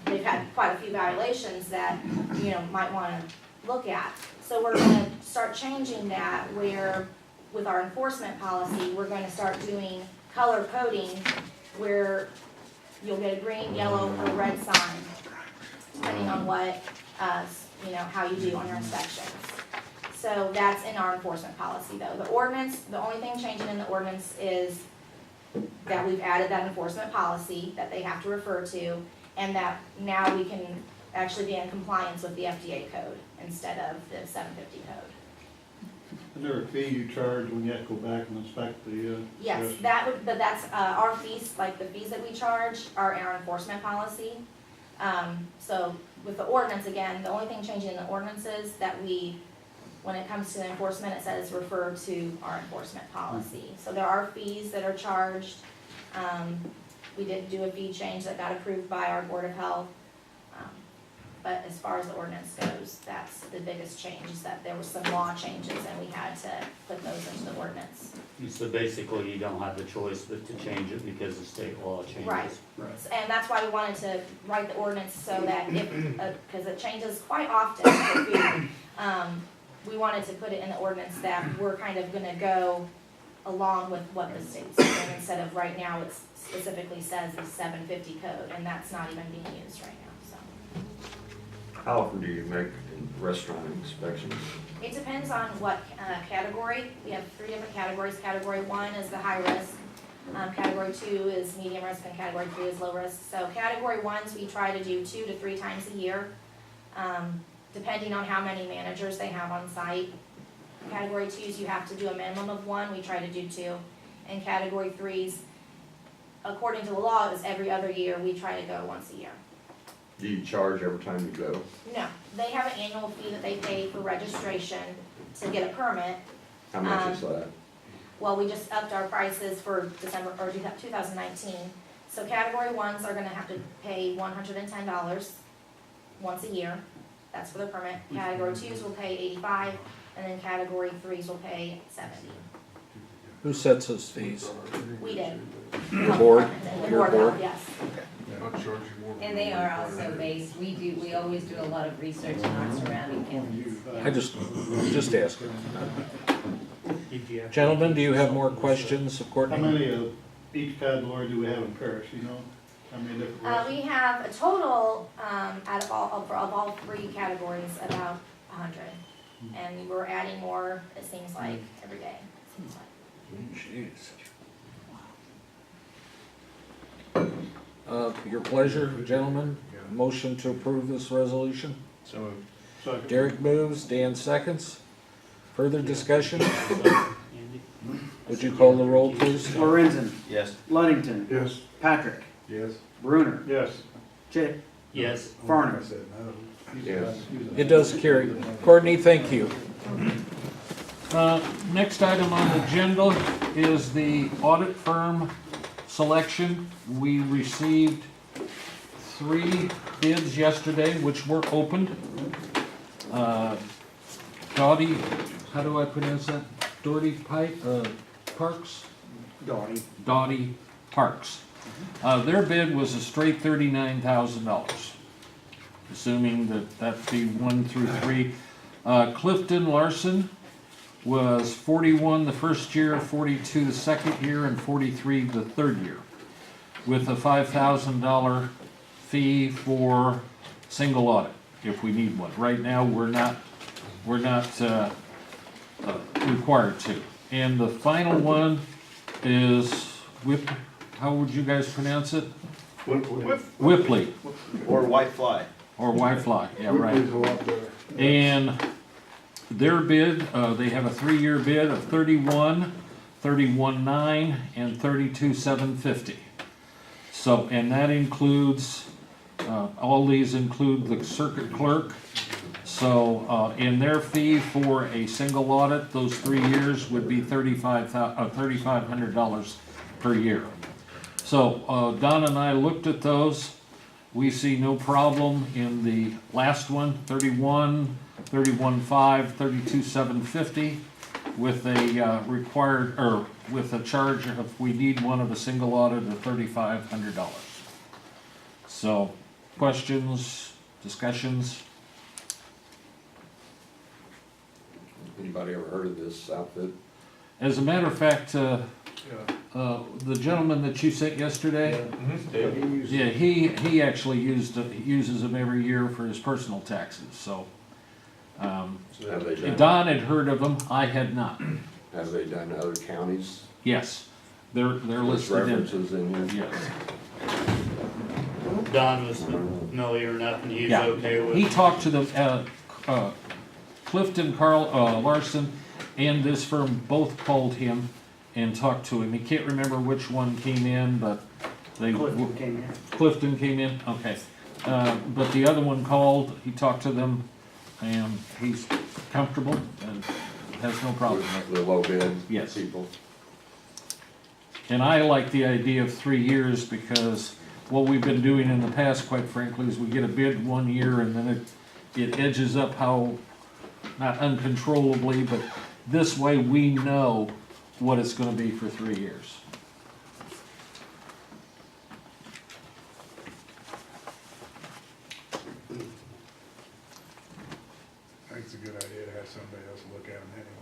they've had quite a few violations that, might wanna look at. So we're gonna start changing that where, with our enforcement policy, we're gonna start doing color coding where you'll get a green, yellow, or red sign, depending on what, how you do on your inspections. So that's in our enforcement policy though. The ordinance, the only thing changing in the ordinance is that we've added that enforcement policy that they have to refer to, and that now we can actually be in compliance with the FDA code instead of the 750 code. Is there a fee you charge when you have to go back and inspect the, Yes, but that's, our fees, like the fees that we charge are in our enforcement policy. So with the ordinance, again, the only thing changing in the ordinance is that when it comes to enforcement, it says refer to our enforcement policy. So there are fees that are charged. We did do a fee change that got approved by our Board of Health. But as far as the ordinance goes, that's the biggest change, is that there were some law changes and we had to put those into the ordinance. So basically, you don't have the choice but to change it because the state law changes. Right. And that's why we wanted to write the ordinance so that if, because it changes quite often for food, we wanted to put it in the ordinance that we're kind of gonna go along with what the state's doing instead of right now it specifically says the 750 code, and that's not even being used right now, so. How often do you make restaurant inspections? It depends on what category. We have 3 different categories. Category 1 is the high risk. Category 2 is medium risk, and category 3 is low risk. So category 1s we try to do 2 to 3 times a year, depending on how many managers they have on site. Category 2s you have to do a minimum of 1. We try to do 2. And category 3s, according to the law, is every other year. We try to go once a year. Do you charge every time you go? No, they have an annual fee that they pay for registration to get a permit. How much is that? Well, we just upped our prices for December, or 2019. So category ones are gonna have to pay $110 once a year. That's for the permit. Category twos will pay 85, and then category threes will pay 70. Who sets those fees? We did. Your board? The Your board, board? yes. And they are also based, we always do a lot of research in our surrounding counties. I just asking. Gentlemen, do you have more questions of How Courtney? many of each category do we have in Paris, you know? How many different restaurants? We have a total, out of all three categories, about 100. And we're adding more, it seems like, every day, it seems like. Jeez. Your pleasure, gentlemen. Motion to approve this resolution. So moved. Second. Derek moves, Dan seconds. Further discussion? Would you call the roll, please? Lorenzen, Yes. Ludington, Yes. Patrick, Yes. Bruner, Yes. Chick, Yes. Farnum. Yes. It does carry. Courtney, thank you. Next item on the agenda is the audit firm selection. We received 3 bids yesterday, which were opened. Dottie, how do I pronounce that? Doherty Parks? Dottie Parks. Their bid was a straight $39,000, assuming that'd be 1 through 3. Clifton Larson was 41 the first year, 42 the second year, and 43 the third year, with a $5,000 fee for single audit if we need one. Right now, we're not required to. And the final one is how would you guys pronounce it? Whipley, Or white fly. or Wi-Fi, yeah, right. And their bid, they have a 3-year bid of 31, 31,900, and 32,750. So, and that includes, all these include the circuit clerk. So, in their fee for a single audit, those 3 years would be $3,500 per year. So, Don and I looked at those. We see no problem in the last one, 31, 31,500, 32,750, with a required, or with a charge if we need one of a single audit of $3,500. So, questions, discussions? Anybody ever heard of this outfit? As a matter of fact, the gentleman that you sent yesterday, yeah, he actually uses them every year for his personal taxes, so. Have they done, Don had heard of them, I had not. have they done other counties? Yes, they're There's listed in. references in here? Yes. Don was familiar enough and he's Yeah. okay with. He talked to the, Clifton Larson and this firm both called him and talked to him. He can't remember which one came in, but they. Clifton came in. Clifton came in, okay. But the other one called, he talked to them, and he's comfortable and has no problem with it. The low bid Yes. people? And I like the idea of 3 years because what we've been doing in the past, quite frankly, is we get a bid 1 year and then it edges up how, not uncontrollably, but this way we know what it's gonna be for 3 years. I think it's a good idea to have somebody else look at them anyway.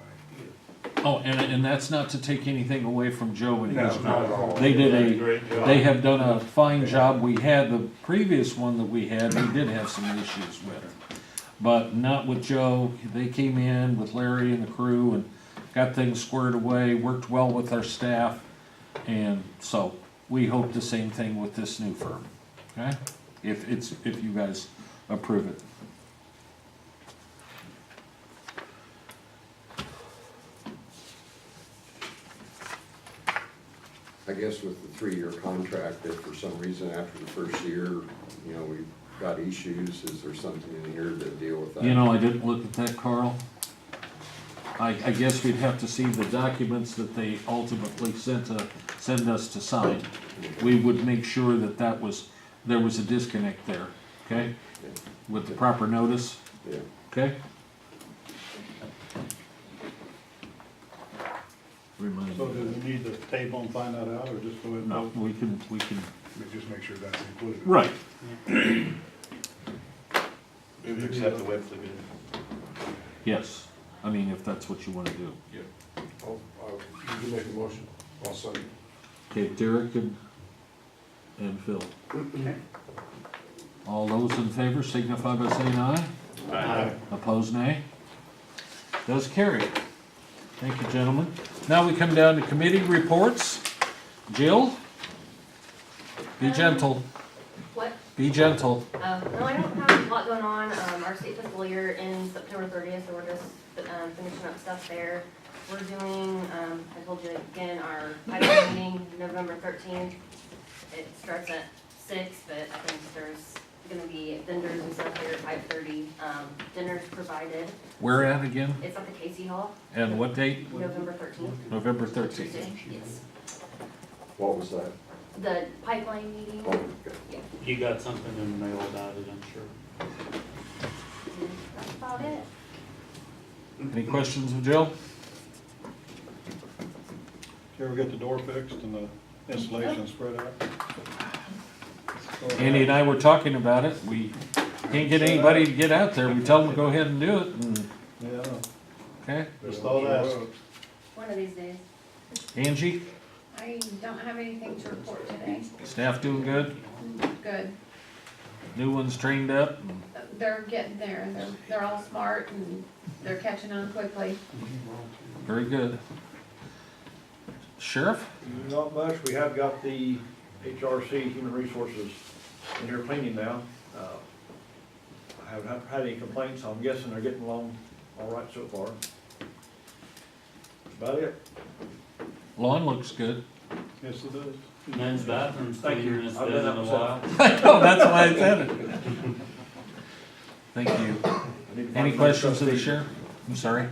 Oh, and that's not to take anything away from Joe and his No, not at all. They did a, Great job. they have done a fine job. We had the previous one that we had, we did have some issues with. But not with Joe. They came in with Larry and the crew and got things squared away, worked well with our staff. And so we hope the same thing with this new firm, okay? If you guys approve it. I guess with the 3-year contract, if for some reason after the first year, you know, we've got issues, is there something in here to deal with that? You know, I didn't look at that, Carl. I guess we'd have to see the documents that they ultimately send us to sign. We would make sure that there was a disconnect there, okay? With the proper notice, Yeah. okay? Remind So do me. we need to table and find that out, or just go ahead and No, vote? we can, We just make sure that's included. right. Move to accept the web for the bid. Yes, I mean, if that's what you wanna do. You can make a motion. I'll second. Okay, Derek and Phil. Okay. All those in favor signify by saying aye. Aye. Opposed, nay? Does carry. Thank you, gentlemen. Now we come down to committee reports. Jill? Be gentle, What? be gentle. No, I don't have a lot going on. Our state fiscal year ends September 30th, so we're just finishing up stuff there. We're doing, I told you again, our pipeline meeting November 13th. It starts at 6, but I think there's gonna be vendors and stuff here at 5:30. Dinner's provided. Where at again? It's at the Casey Hall, And what date? November 13th. November 13th. Tuesday, yes. What was that? The pipeline meeting. Oh, okay. You got something in the mail about it, I'm sure. That's about it. Any questions of Jill? Did you ever get the door fixed and the insulation spread out? Andy and I were talking about it. We can't get anybody to get out there. We tell them to go ahead and do it. And, Yeah, okay, just thought I'd ask. One of these days. Angie, I don't have anything to report today. staff doing good? Good. New ones trained up? They're getting there. They're all smart and they're catching on quickly. Very good. Sheriff? Not much, we have got the HRC, Human Resources, in here cleaning now. I haven't had any complaints, I'm guessing they're getting along all right so far. That's about it. Lawn looks good. Yes, it does. Men's bathroom's Thank you. cleaner than it's I've been done in a that while. I know, that's why I said it. Thank you. I need to find Any another questions of the trustee. sheriff? I'm sorry?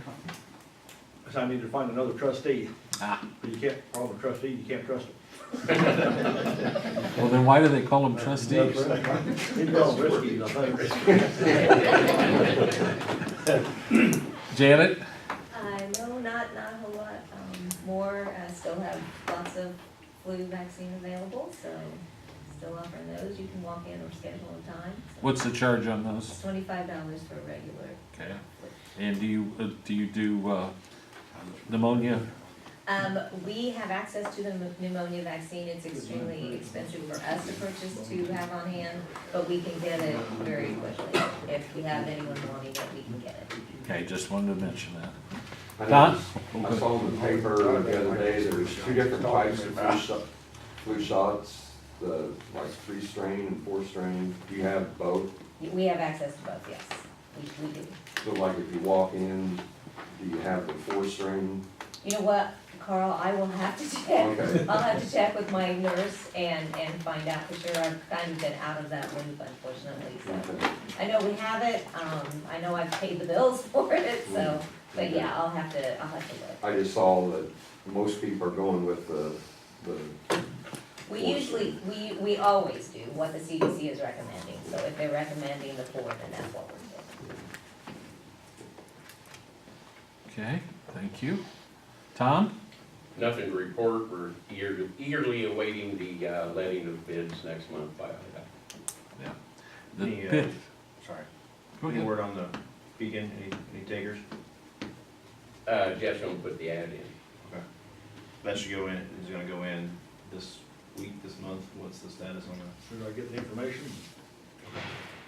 So I need to find another trustee. Ah. But you can't, call them a trustee, you can't trust them. Well, then why do they call them trustees? They call them risky, I think. Janet? No, not a whole lot, more, still have lots of flu vaccine available, so still offering those, you can walk in or schedule a time. What's the charge on those? $25 for a regular. Okay. And do you do pneumonia? We have access to the pneumonia vaccine, it's extremely expensive for us to purchase to have on hand, but we can get it very quickly. If we have anyone wanting it, we can get it. Okay, just wanted to mention that. I Don? know, I saw in the paper the other day, there was 2 different types of flu shots, the like 3-strain and 4-strain. Do you have both? We have access to both, yes, we do. So like if you walk in, do you have the 4-strain? You know what, Carl, I will have to check. Okay. I'll have to check with my nurse and find out for sure. I've kind of been out of that loop unfortunately, so. Okay. I know we have it, I know I've paid the bills for it, so, but yeah, I'll have to look. I just saw that most people are going with the We usually, we always do what the CDC is recommending, so if they're recommending the 4, then that's what we're doing. Okay, thank you. Tom? Nothing to report, we're eagerly awaiting the letting of bids next month by IDOT. Yeah. The Any, bid. sorry, Go any ahead. word on the beacon, any takers? Jeff's gonna put the ad in. Okay. That should go in, is gonna go in this week, this month, what's the status on that? As soon as I get the information,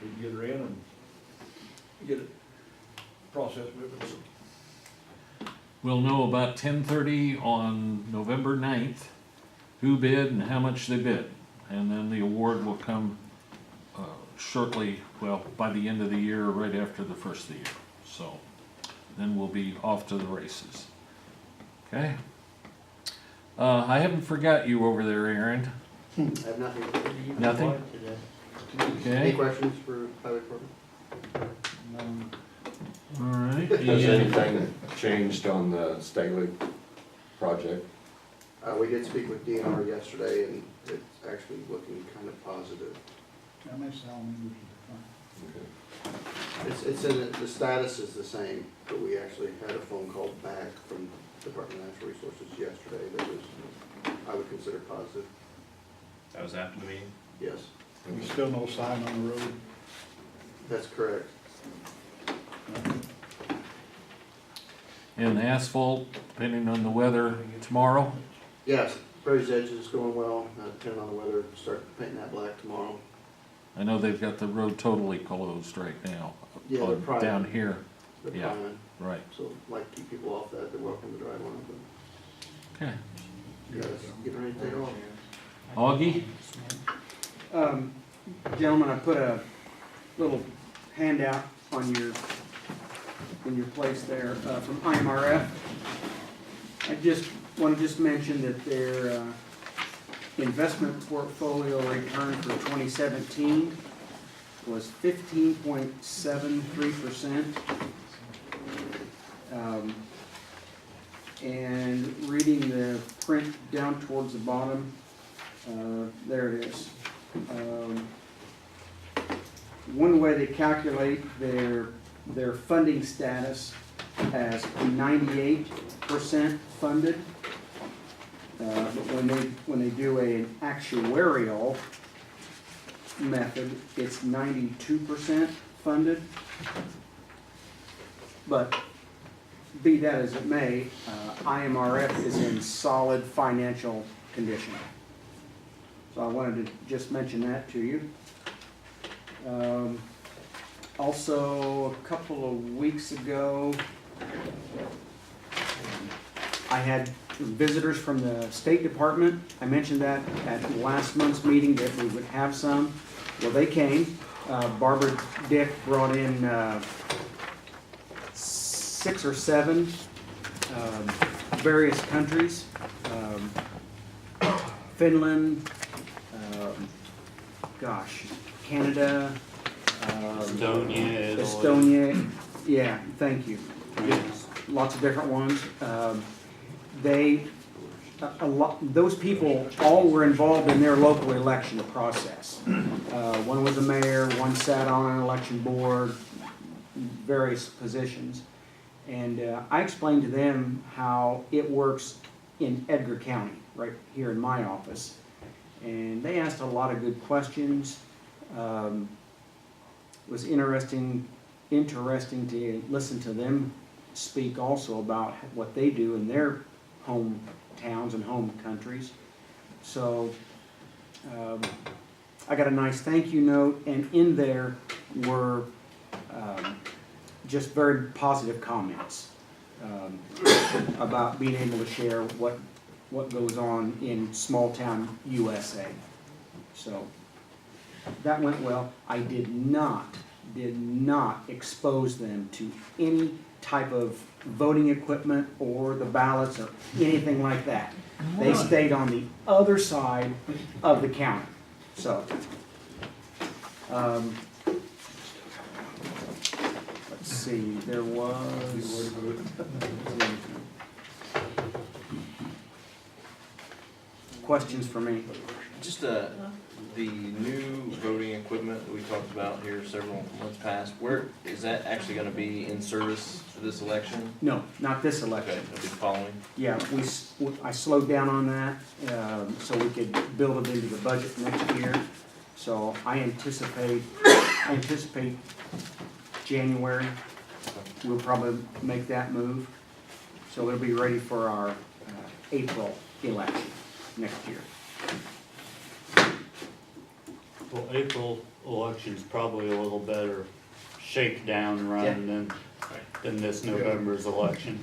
we can get her in and get it processed moving. We'll know about 10:30 on November 9th, who bid and how much they bid. And then the award will come shortly, well, by the end of the year, or right after the first of the year. So then we'll be off to the races. Okay? I haven't forgot you over there, Aaron. I have nothing. Nothing? Any Okay. questions for highway department? All right. Has and- anything changed on the Staley project? We did speak with DNR yesterday, and it's actually looking kind of positive. It's in, the status is the same, but we actually had a phone call back from Department of Natural Resources yesterday that was, I would consider positive, That was after the meeting? yes. There's still no sign on the road. That's correct. And asphalt, depending on the weather tomorrow. Yes, Prairie's Edge is going well, depending on the weather, start painting that black tomorrow. I know they've got the road totally closed right now. Yeah, they're priming. Down here, They're Yeah. priming, right. so like keep people off that, they're welcome to drive on it, Okay. but yeah, it's getting ready to take off. Augie? Gentlemen, I put a little handout on in your place there, from IMRF. I want to just mention that their, investment portfolio return for 2017 was 15.73%. And reading the print down towards the bottom, there it is. One way they calculate their funding status as 98% funded. But when they do an actuarial method, it's 92% funded. But be that as it may, IMRF is in solid financial condition. So I wanted to just mention that to you. Also, a couple of weeks ago, I had visitors from the State Department. I mentioned that at last month's meeting that we would have some. Well, they came. Barbara Dick brought in 6 or 7 various countries. Finland, Canada, Estonia, Italy. Estonia, yeah, thank you. Lots of different ones. Those people all were involved in their local election process. One was a mayor, one sat on an election board, various positions. And I explained to them how it works in Edgar County, right here in my office. And they asked a lot of good questions. It was interesting to listen to them speak also about what they do in their home towns and home countries. So I got a nice thank you note, and in there were just very positive comments about being able to share what goes on in small town USA. So that went well. I did not expose them to any type of voting equipment or the ballots or anything like that. They stayed on the other side of the counter. So, let's see, there was... Questions for me? Just the new voting equipment that we talked about here several months past, where is that actually gonna be in service for this election? No, not this Okay, election. it'll be following. Yeah, I slowed down on that, so we could build it into the budget next year. So I anticipate January, we'll probably make that move. So it'll be ready for our April election next year. Well, April election's probably a little better shakedown run than this November's election.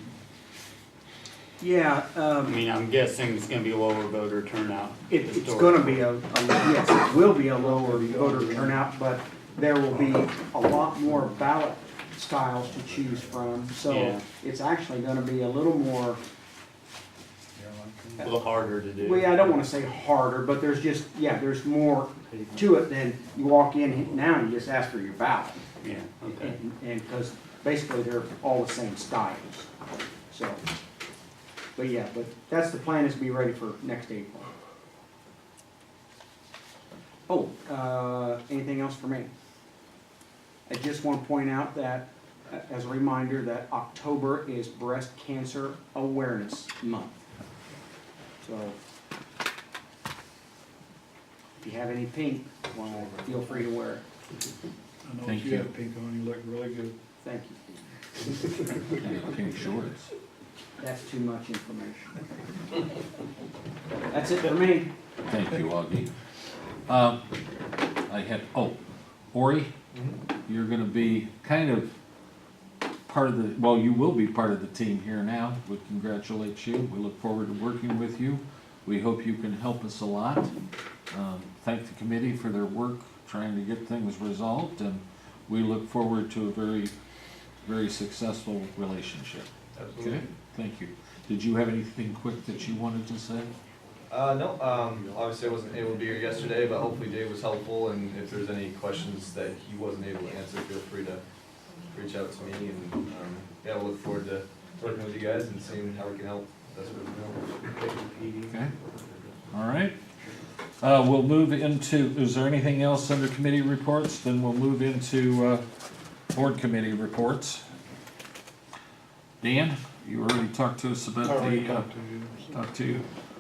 Yeah, I mean, I'm guessing it's gonna be lower voter turnout. it's gonna be yes, it will be a lower voter turnout, but there will be a lot more ballot styles to choose from. So Yeah. it's actually gonna be a little more, A little harder to do. well, I don't wanna say harder, but there's just, there's more to it than you walk in now and you just ask for your ballot. Yeah, okay. And because basically they're all the same styles, so. But yeah, but that's the plan, is to be ready for next April. Oh, anything else for me? I just want to point out that, as a reminder, that October is Breast Cancer Awareness Month. So, if you have any pink, well, feel free to wear it. I know Thank you you. have pink on, you look really good. Thank you. Pink shorts. That's too much information. That's it for me. Thank you, Augie. I had, Ori, you're gonna be kind of part of the, well, you will be part of the team here now. We congratulate you. We look forward to working with you. We hope you can help us a lot. Thank the committee for their work trying to get things resolved, and we look forward to a very, very successful relationship. Absolutely. Okay? Thank you. Did you have anything quick that you wanted to say? No, obviously I wasn't able to be here yesterday, but hopefully Dave was helpful, and if there's any questions that he wasn't able to answer, feel free to reach out to me, and, yeah, we'll look forward to working with you guys and seeing how we can help. That's what we know. Okay. All right. We'll move into, is there anything else under committee reports? Then we'll move into board committee reports. Dan, you already talked to us about Already the, talked to you.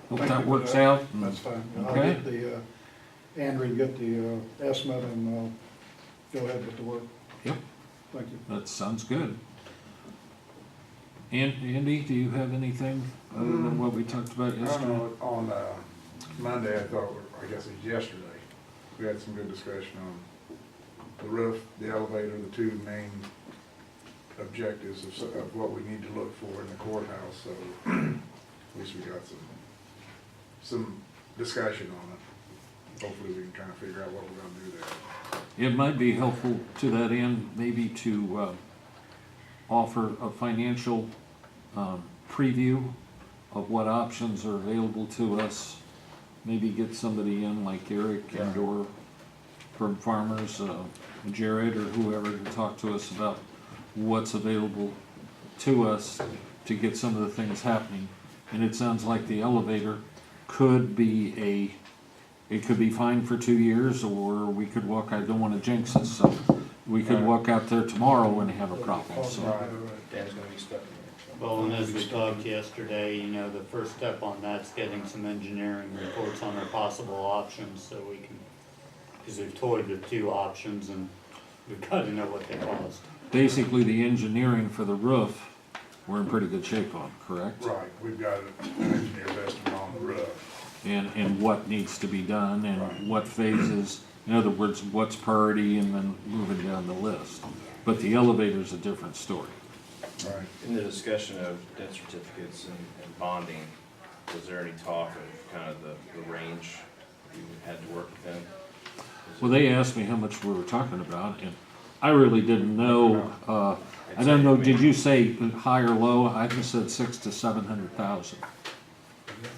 hope Thank that you for works that. out. That's fine. I'll Okay. get the, Andrew, get the estimate and go ahead with the work. Yep. Thank you. That sounds good. Andy, do you have anything other than what we talked about I don't yesterday? know, on Monday, I thought, I guess it was yesterday, we had some good discussion on the roof, the elevator, the two main objectives of what we need to look for in the courthouse, so at least we got some discussion on it. Hopefully we can kind of figure out what we're gonna do there. It might be helpful to that end, maybe to offer a financial preview of what options are available to us. Maybe get somebody in like Eric and or from Farmers, Jared or whoever, to talk to us about what's available to us to get some of the things happening. And it sounds like the elevator could be it could be fine for 2 years, or we could walk, I don't wanna jinx us, so we could walk out there tomorrow and have a problem, so. Dan's gonna be stuck in there. Well, and as we talked yesterday, you know, the first step on that's getting some engineering reports on our possible options, so we can, because we've toyed with 2 options and we've got to know what they cost. Basically, the engineering for the roof, we're in pretty good shape on, correct? Right, we've got an engineer's estimate on the roof. And what needs to be done and Right. what phases, in other words, what's priority and then moving down the list. But the elevator's a different story. Right. In the discussion of debt certificates and bonding, was there any talk of kind of the range you had to work within? Well, they asked me how much we were talking about, and I really didn't know, I don't know, did you say high or low? I just said 600,000 to 700,000.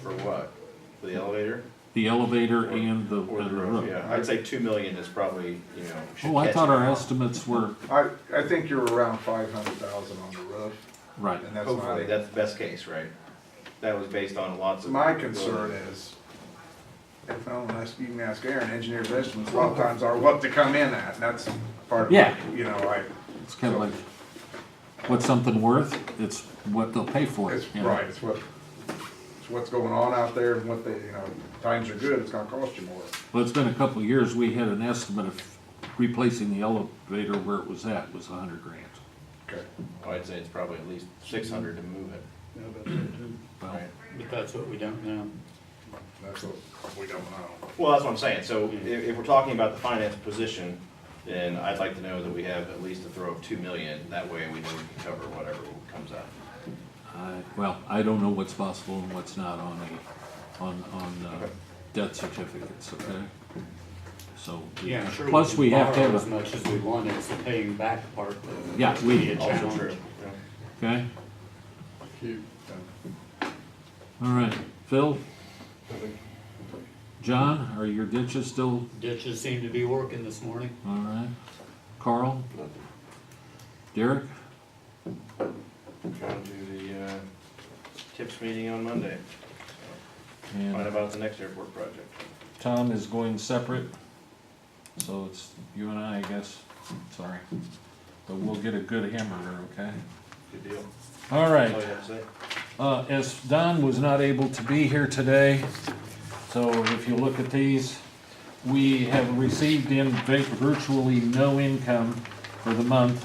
For what? For the elevator? The elevator and the Or the roof, roof. yeah. I'd say 2 million is probably, should Oh, I catch thought it. our estimates were, I think you're around 500,000 on the roof, right. and that's Hopefully, my, that's the best case, right? That was based on lots of. my concern is, if no one else, you can ask Aaron, engineer's estimates a lot of times are what to come in at, and that's part of, Yeah. you know, It's kind of like, what's something worth? It's what they'll pay for it. it's, you know? right, it's what's going on out there and what they, you know, times are good, it's gonna cost you more. Well, it's been a couple of years, we had an estimate of replacing the elevator where it was at, was $100,000. Okay. Well, I'd say it's probably at least 600 to move it, Yeah, that's it too. Well, right? But that's what we don't know. That's what we don't know. Well, that's what I'm saying. So if we're talking about the finance position, then I'd like to know that we have at least a throw of 2 million. That way we know we can cover whatever comes out. Well, I don't know what's possible and what's not on Okay. debt certificates, okay? So, Yeah, I'm sure. plus we have to borrow have as a, much as we want, it's the paying back part that. Yeah, we- be a Also challenge. true. Yeah. okay? All right, Phil? John, are your ditches still, Ditches seem to be working this morning. all right? Carl? Derek? next meeting on Monday. Find And about the next airport project. Tom is going separate, so it's you and I guess. Sorry. But we'll get a good hamburger, okay? Good deal. All right. That's all you have to say. As Don was not able to be here today, so if you look at these, we have received in virtually no income for the month,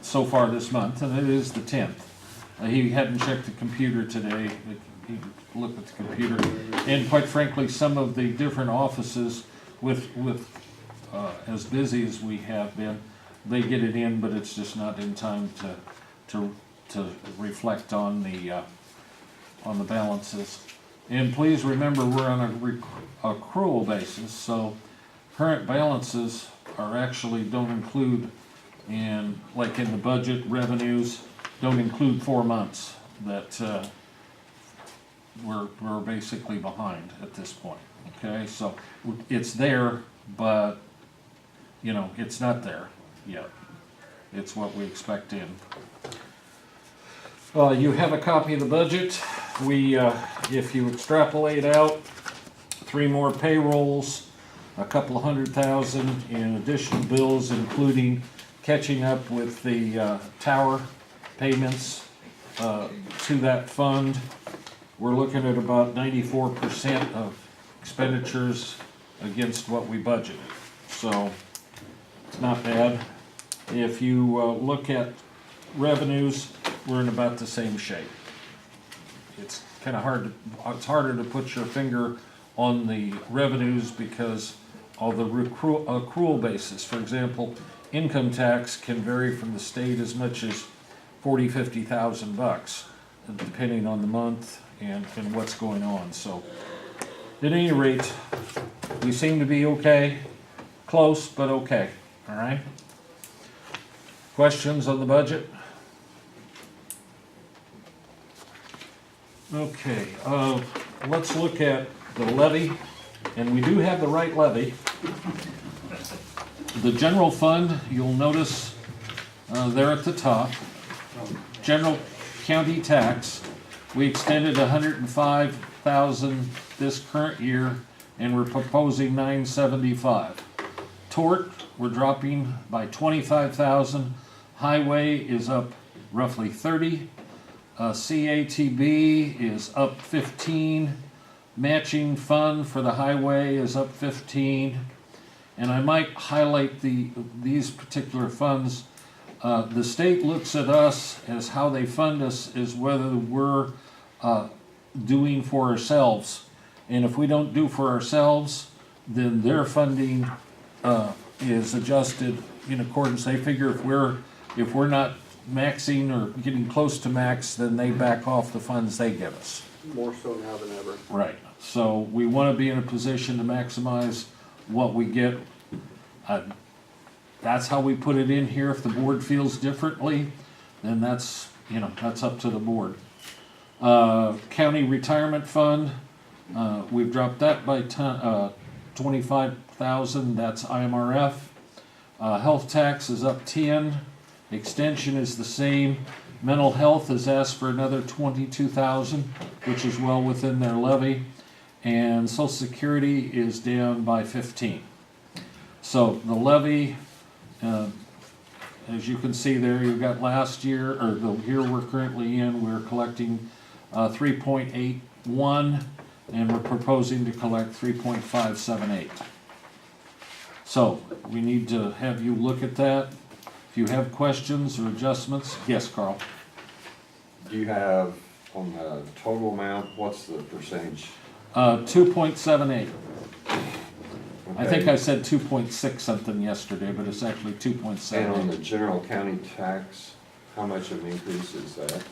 so far this month, and it is the 10th. He hadn't checked the computer today, but he looked at the computer, and quite frankly, some of the different offices with as busy as we have been, they get it in, but it's just not in time to reflect on the balances. And please remember, we're on a accrual basis, so current balances are actually don't include like in the budget revenues, don't include 4 months that we're basically behind at this point. Okay, so it's there, but you know, it's not there yet. It's what we expect in. You have a copy of the budget. We, if you extrapolate out 3 more payrolls, a couple of $100,000 in additional bills, including catching up with the tower payments to that fund, we're looking at about 94% of expenditures against what we budgeted. So it's not bad. If you look at revenues, we're in about the same shape. It's kind of hard it's harder to put your finger on the revenues because of the accrual basis. For example, income tax can vary from the state as much as $40,000-$50,000 depending on the month and what's going on. So at any rate, we seem to be okay, close but okay. All right. Questions on the budget? Okay, let's look at the levy, and we do have the right levy. The general fund, you'll notice there at the top, general county tax, we extended $105,000 this current year, and we're proposing $975. Tort, we're dropping by $25,000. Highway is up roughly 30. CATB is up 15. Matching fund for the highway is up 15. And I might highlight these particular funds. The state looks at us as how they fund us is whether we're doing for ourselves. And if we don't do for ourselves, then their funding is adjusted in accordance. They figure if we're not maxing or getting close to max, then they back off the funds they give us. More so now than ever. Right. So we want to be in a position to maximize what we get. That's how we put it in here. If the board feels differently, then that's up to the board. County retirement fund, we've dropped that by $25,000. That's IMRF. Health tax is up 10. Extension is the same. Mental health has asked for another $22,000, which is well within their levy. And Social Security is down by 15. So the levy, as you can see there, you've got last year, or the year we're currently in, we're collecting 3.81, and we're proposing to collect 3.578. So we need to have you look at that. If you have questions or adjustments, yes, Carl. Do you have on the total amount, what's the percentage? 2.78. I think Okay. I said 2.6 something yesterday, but it's actually And on 2.7. the general county tax, how much of an increase is that?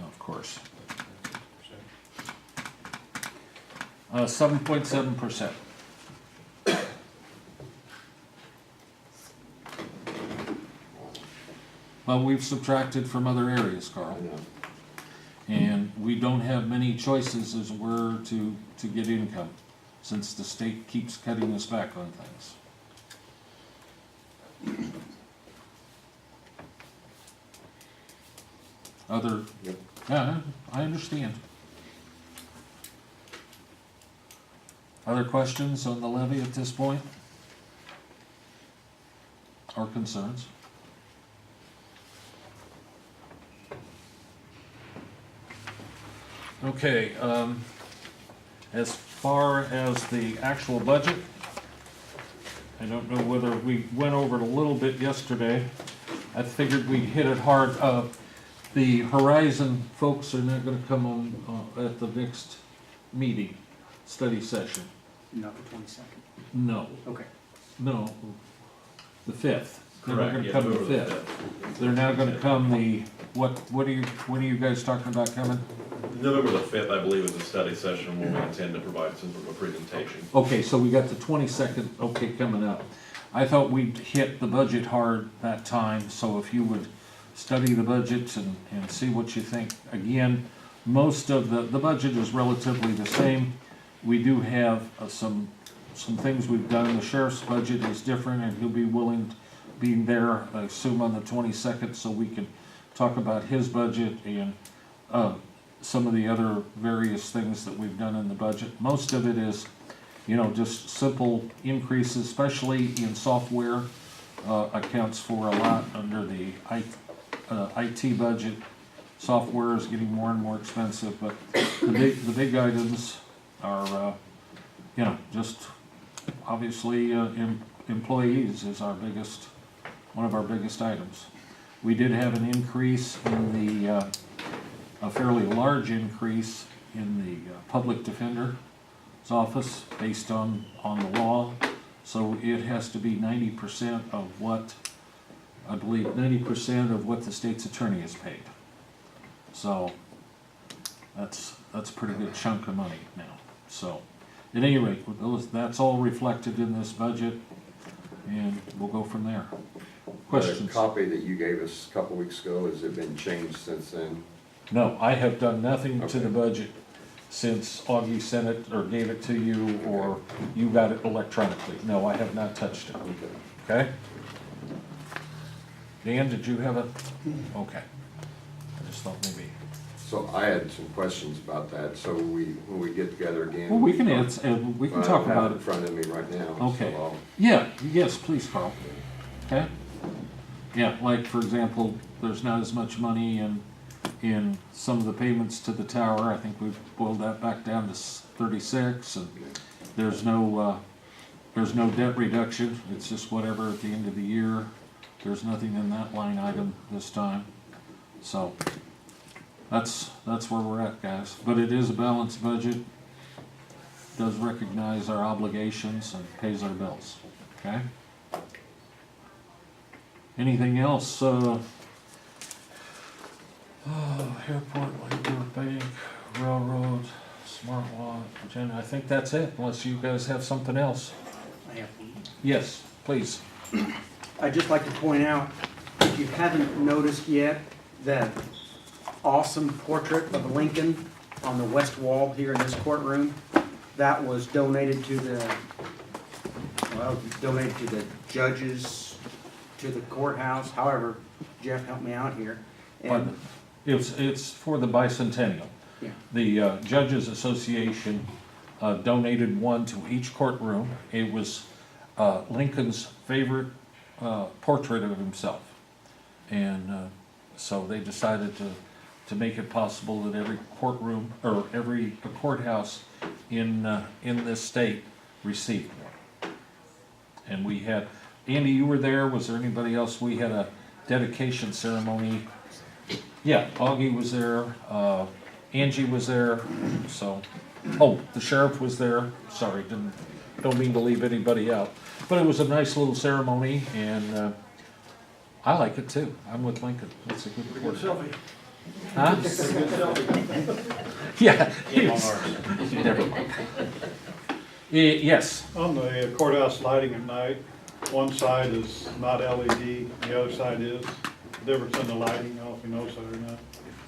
Of course. 7.7%. Well, we've subtracted from other areas, I Carl. know. And we don't have many choices as where to get income, since the state keeps cutting us back on things. Other, Yep. yeah, I understand. Other questions on the levy at this point? Or concerns? Okay, as far as the actual budget, I don't know whether we went over it a little bit yesterday. I figured we'd hit it hard. The Horizon folks are not gonna come on, at the next meeting, study session. Not the 22nd. No, Okay. no, the 5th. They're not Correct, gonna yeah, come the over the 5th. They're now gonna come when are you guys talking about coming? November the 5th, I believe, is a study session where we intend to provide some sort of a presentation. Okay, so we got the 22nd, okay, coming up. I thought we'd hit the budget hard that time, so if you would study the budget and see what you think. Again, most of the budget is relatively the same. We do have some things we've done. The sheriff's budget is different, and he'll be willing, being there, I assume on the 22nd, so we can talk about his budget and some of the other various things that we've done in the budget. Most of it is, just simple increases, especially in software, accounts for a lot under the IT budget. Software is getting more and more expensive, but the big items are, just obviously employees is one of our biggest items. We did have an increase in a fairly large increase in the public defender's office based on the law. So it has to be 90% of what, I believe, 90% of what the state's attorney is paid. So that's a pretty good chunk of money now. So at any rate, that's all reflected in this budget, and we'll go from there. Questions? The copy that you gave us a couple weeks ago, has it been changed since then? No, I have done nothing to Okay. the budget since Augie sent it or gave it to you, or you got it electronically. No, I have not touched it. Okay? Dan, did you have a? Okay. I just thought maybe. So I had some questions about that, so when we get together again. Well, we can answer, we can Well, talk I don't have about it in it. front of me right now. Okay. So Yes, please, Carl. Okay? Yeah, like, for example, there's not as much money in some of the payments to the tower. I think we've boiled that back down to 36, and there's no debt reduction. It's just whatever at the end of the year. There's nothing in that line item this time. So that's where we're at, guys. But it is a balanced budget. Does recognize our obligations and pays our bills. Okay? Anything else? Airport, labor, bank, railroad, smart watch, agenda. I think that's it, unless you guys have something else. I have one. Yes, please. I'd just like to point out, if you haven't noticed yet, that awesome portrait of Lincoln on the west wall here in this courtroom, that was donated to the judges, to the courthouse. However, Jeff helped me out here. And It's for the bicentennial. Yeah. The Judges Association donated one to each courtroom. It was Lincoln's favorite portrait of himself. And so they decided to make it possible that every courtroom, or every courthouse in this state received one. And we had, Andy, you were there, was there anybody else? We had a dedication ceremony. Yeah, Augie was there, Angie was there, so, the sheriff was there, sorry, don't mean to leave anybody out. But it was a nice little ceremony, and I like it too. I'm with Lincoln. It's a good Good selfie. Huh? Good selfie. Yeah. Game on ours. Never mind. Yes. On the courthouse lighting at night, one side is not LED, the other side is. The difference in the lighting, I don't know if you noticed that or not.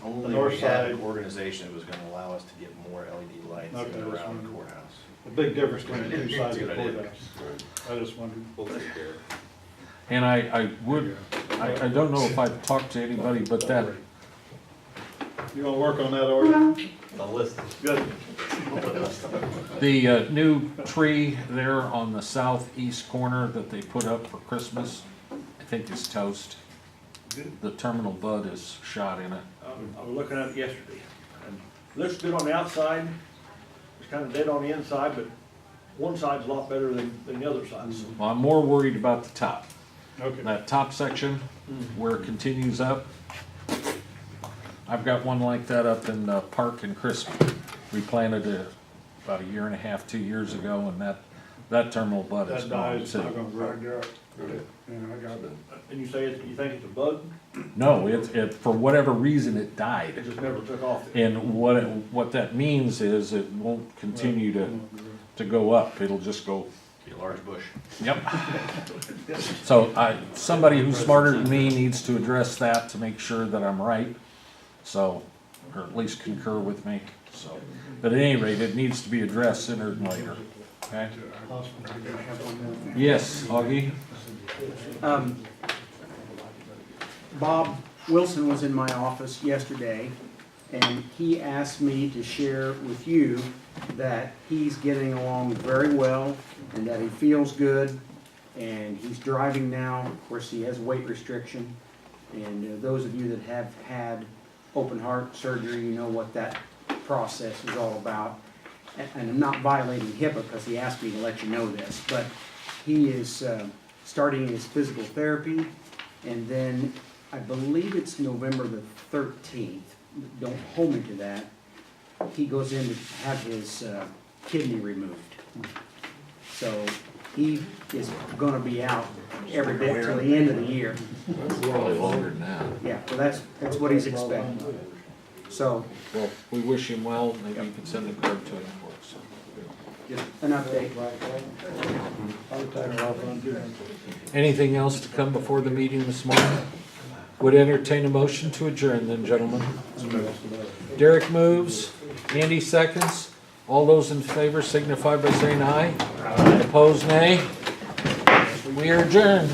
Only north we had side. an organization that was gonna allow us to get more LED lights Okay, in and that's around the fine. courthouse. A big difference between the two sides of the That's a good idea. courthouse. I just wondered. We'll take care of it. And I would, I don't know if I've talked to anybody, but that, You gonna work on that order? The list. Good. the new tree there on the southeast corner that they put up for Christmas, I think is toast. The terminal bud is shot in it. I was looking at it yesterday, and looks good on the outside, it's kind of dead on the inside, but one side's a lot better than the other side, so. Well, I'm more worried about the top. Okay. That top section where it continues up. I've got one like that up in the park in Crispy. We planted it about a year and a half, 2 years ago, and that terminal bud is That gone dies, not too. gonna I grow. got it, and I got it. And you say, you think it's a bug? No, it, for whatever reason, it died. It just never took off. And what that means is it won't continue to go up. It'll just go. Be a large bush. Yep. So somebody who's smarter than me needs to address that to make sure that I'm right. So, or at least concur with me. So, but at any rate, it needs to be addressed sooner than later. Okay? Yes, Augie? Bob Wilson was in my office yesterday, and he asked me to share with you that he's getting along very well, and that he feels good, and he's driving now. Of course, he has weight restriction, and those of you that have had open heart surgery, you know what that process is all about. And I'm not violating HIPAA because he asked me to let you know this, but he is starting his physical therapy, and then I believe it's November the 13th, don't hold me to that, he goes in to have his kidney removed. So he is gonna be out every day till the end of the year. Probably longer than that. Yeah, well, that's what he's expecting. So, Well, we wish him well. Maybe you can send a card to him for us. just an update. Anything else to come before the meeting this morning? Would entertain a motion to adjourn then, gentlemen. Derek moves, Andy seconds. All those in favor signify by saying aye. Opposed, nay. We are adjourned.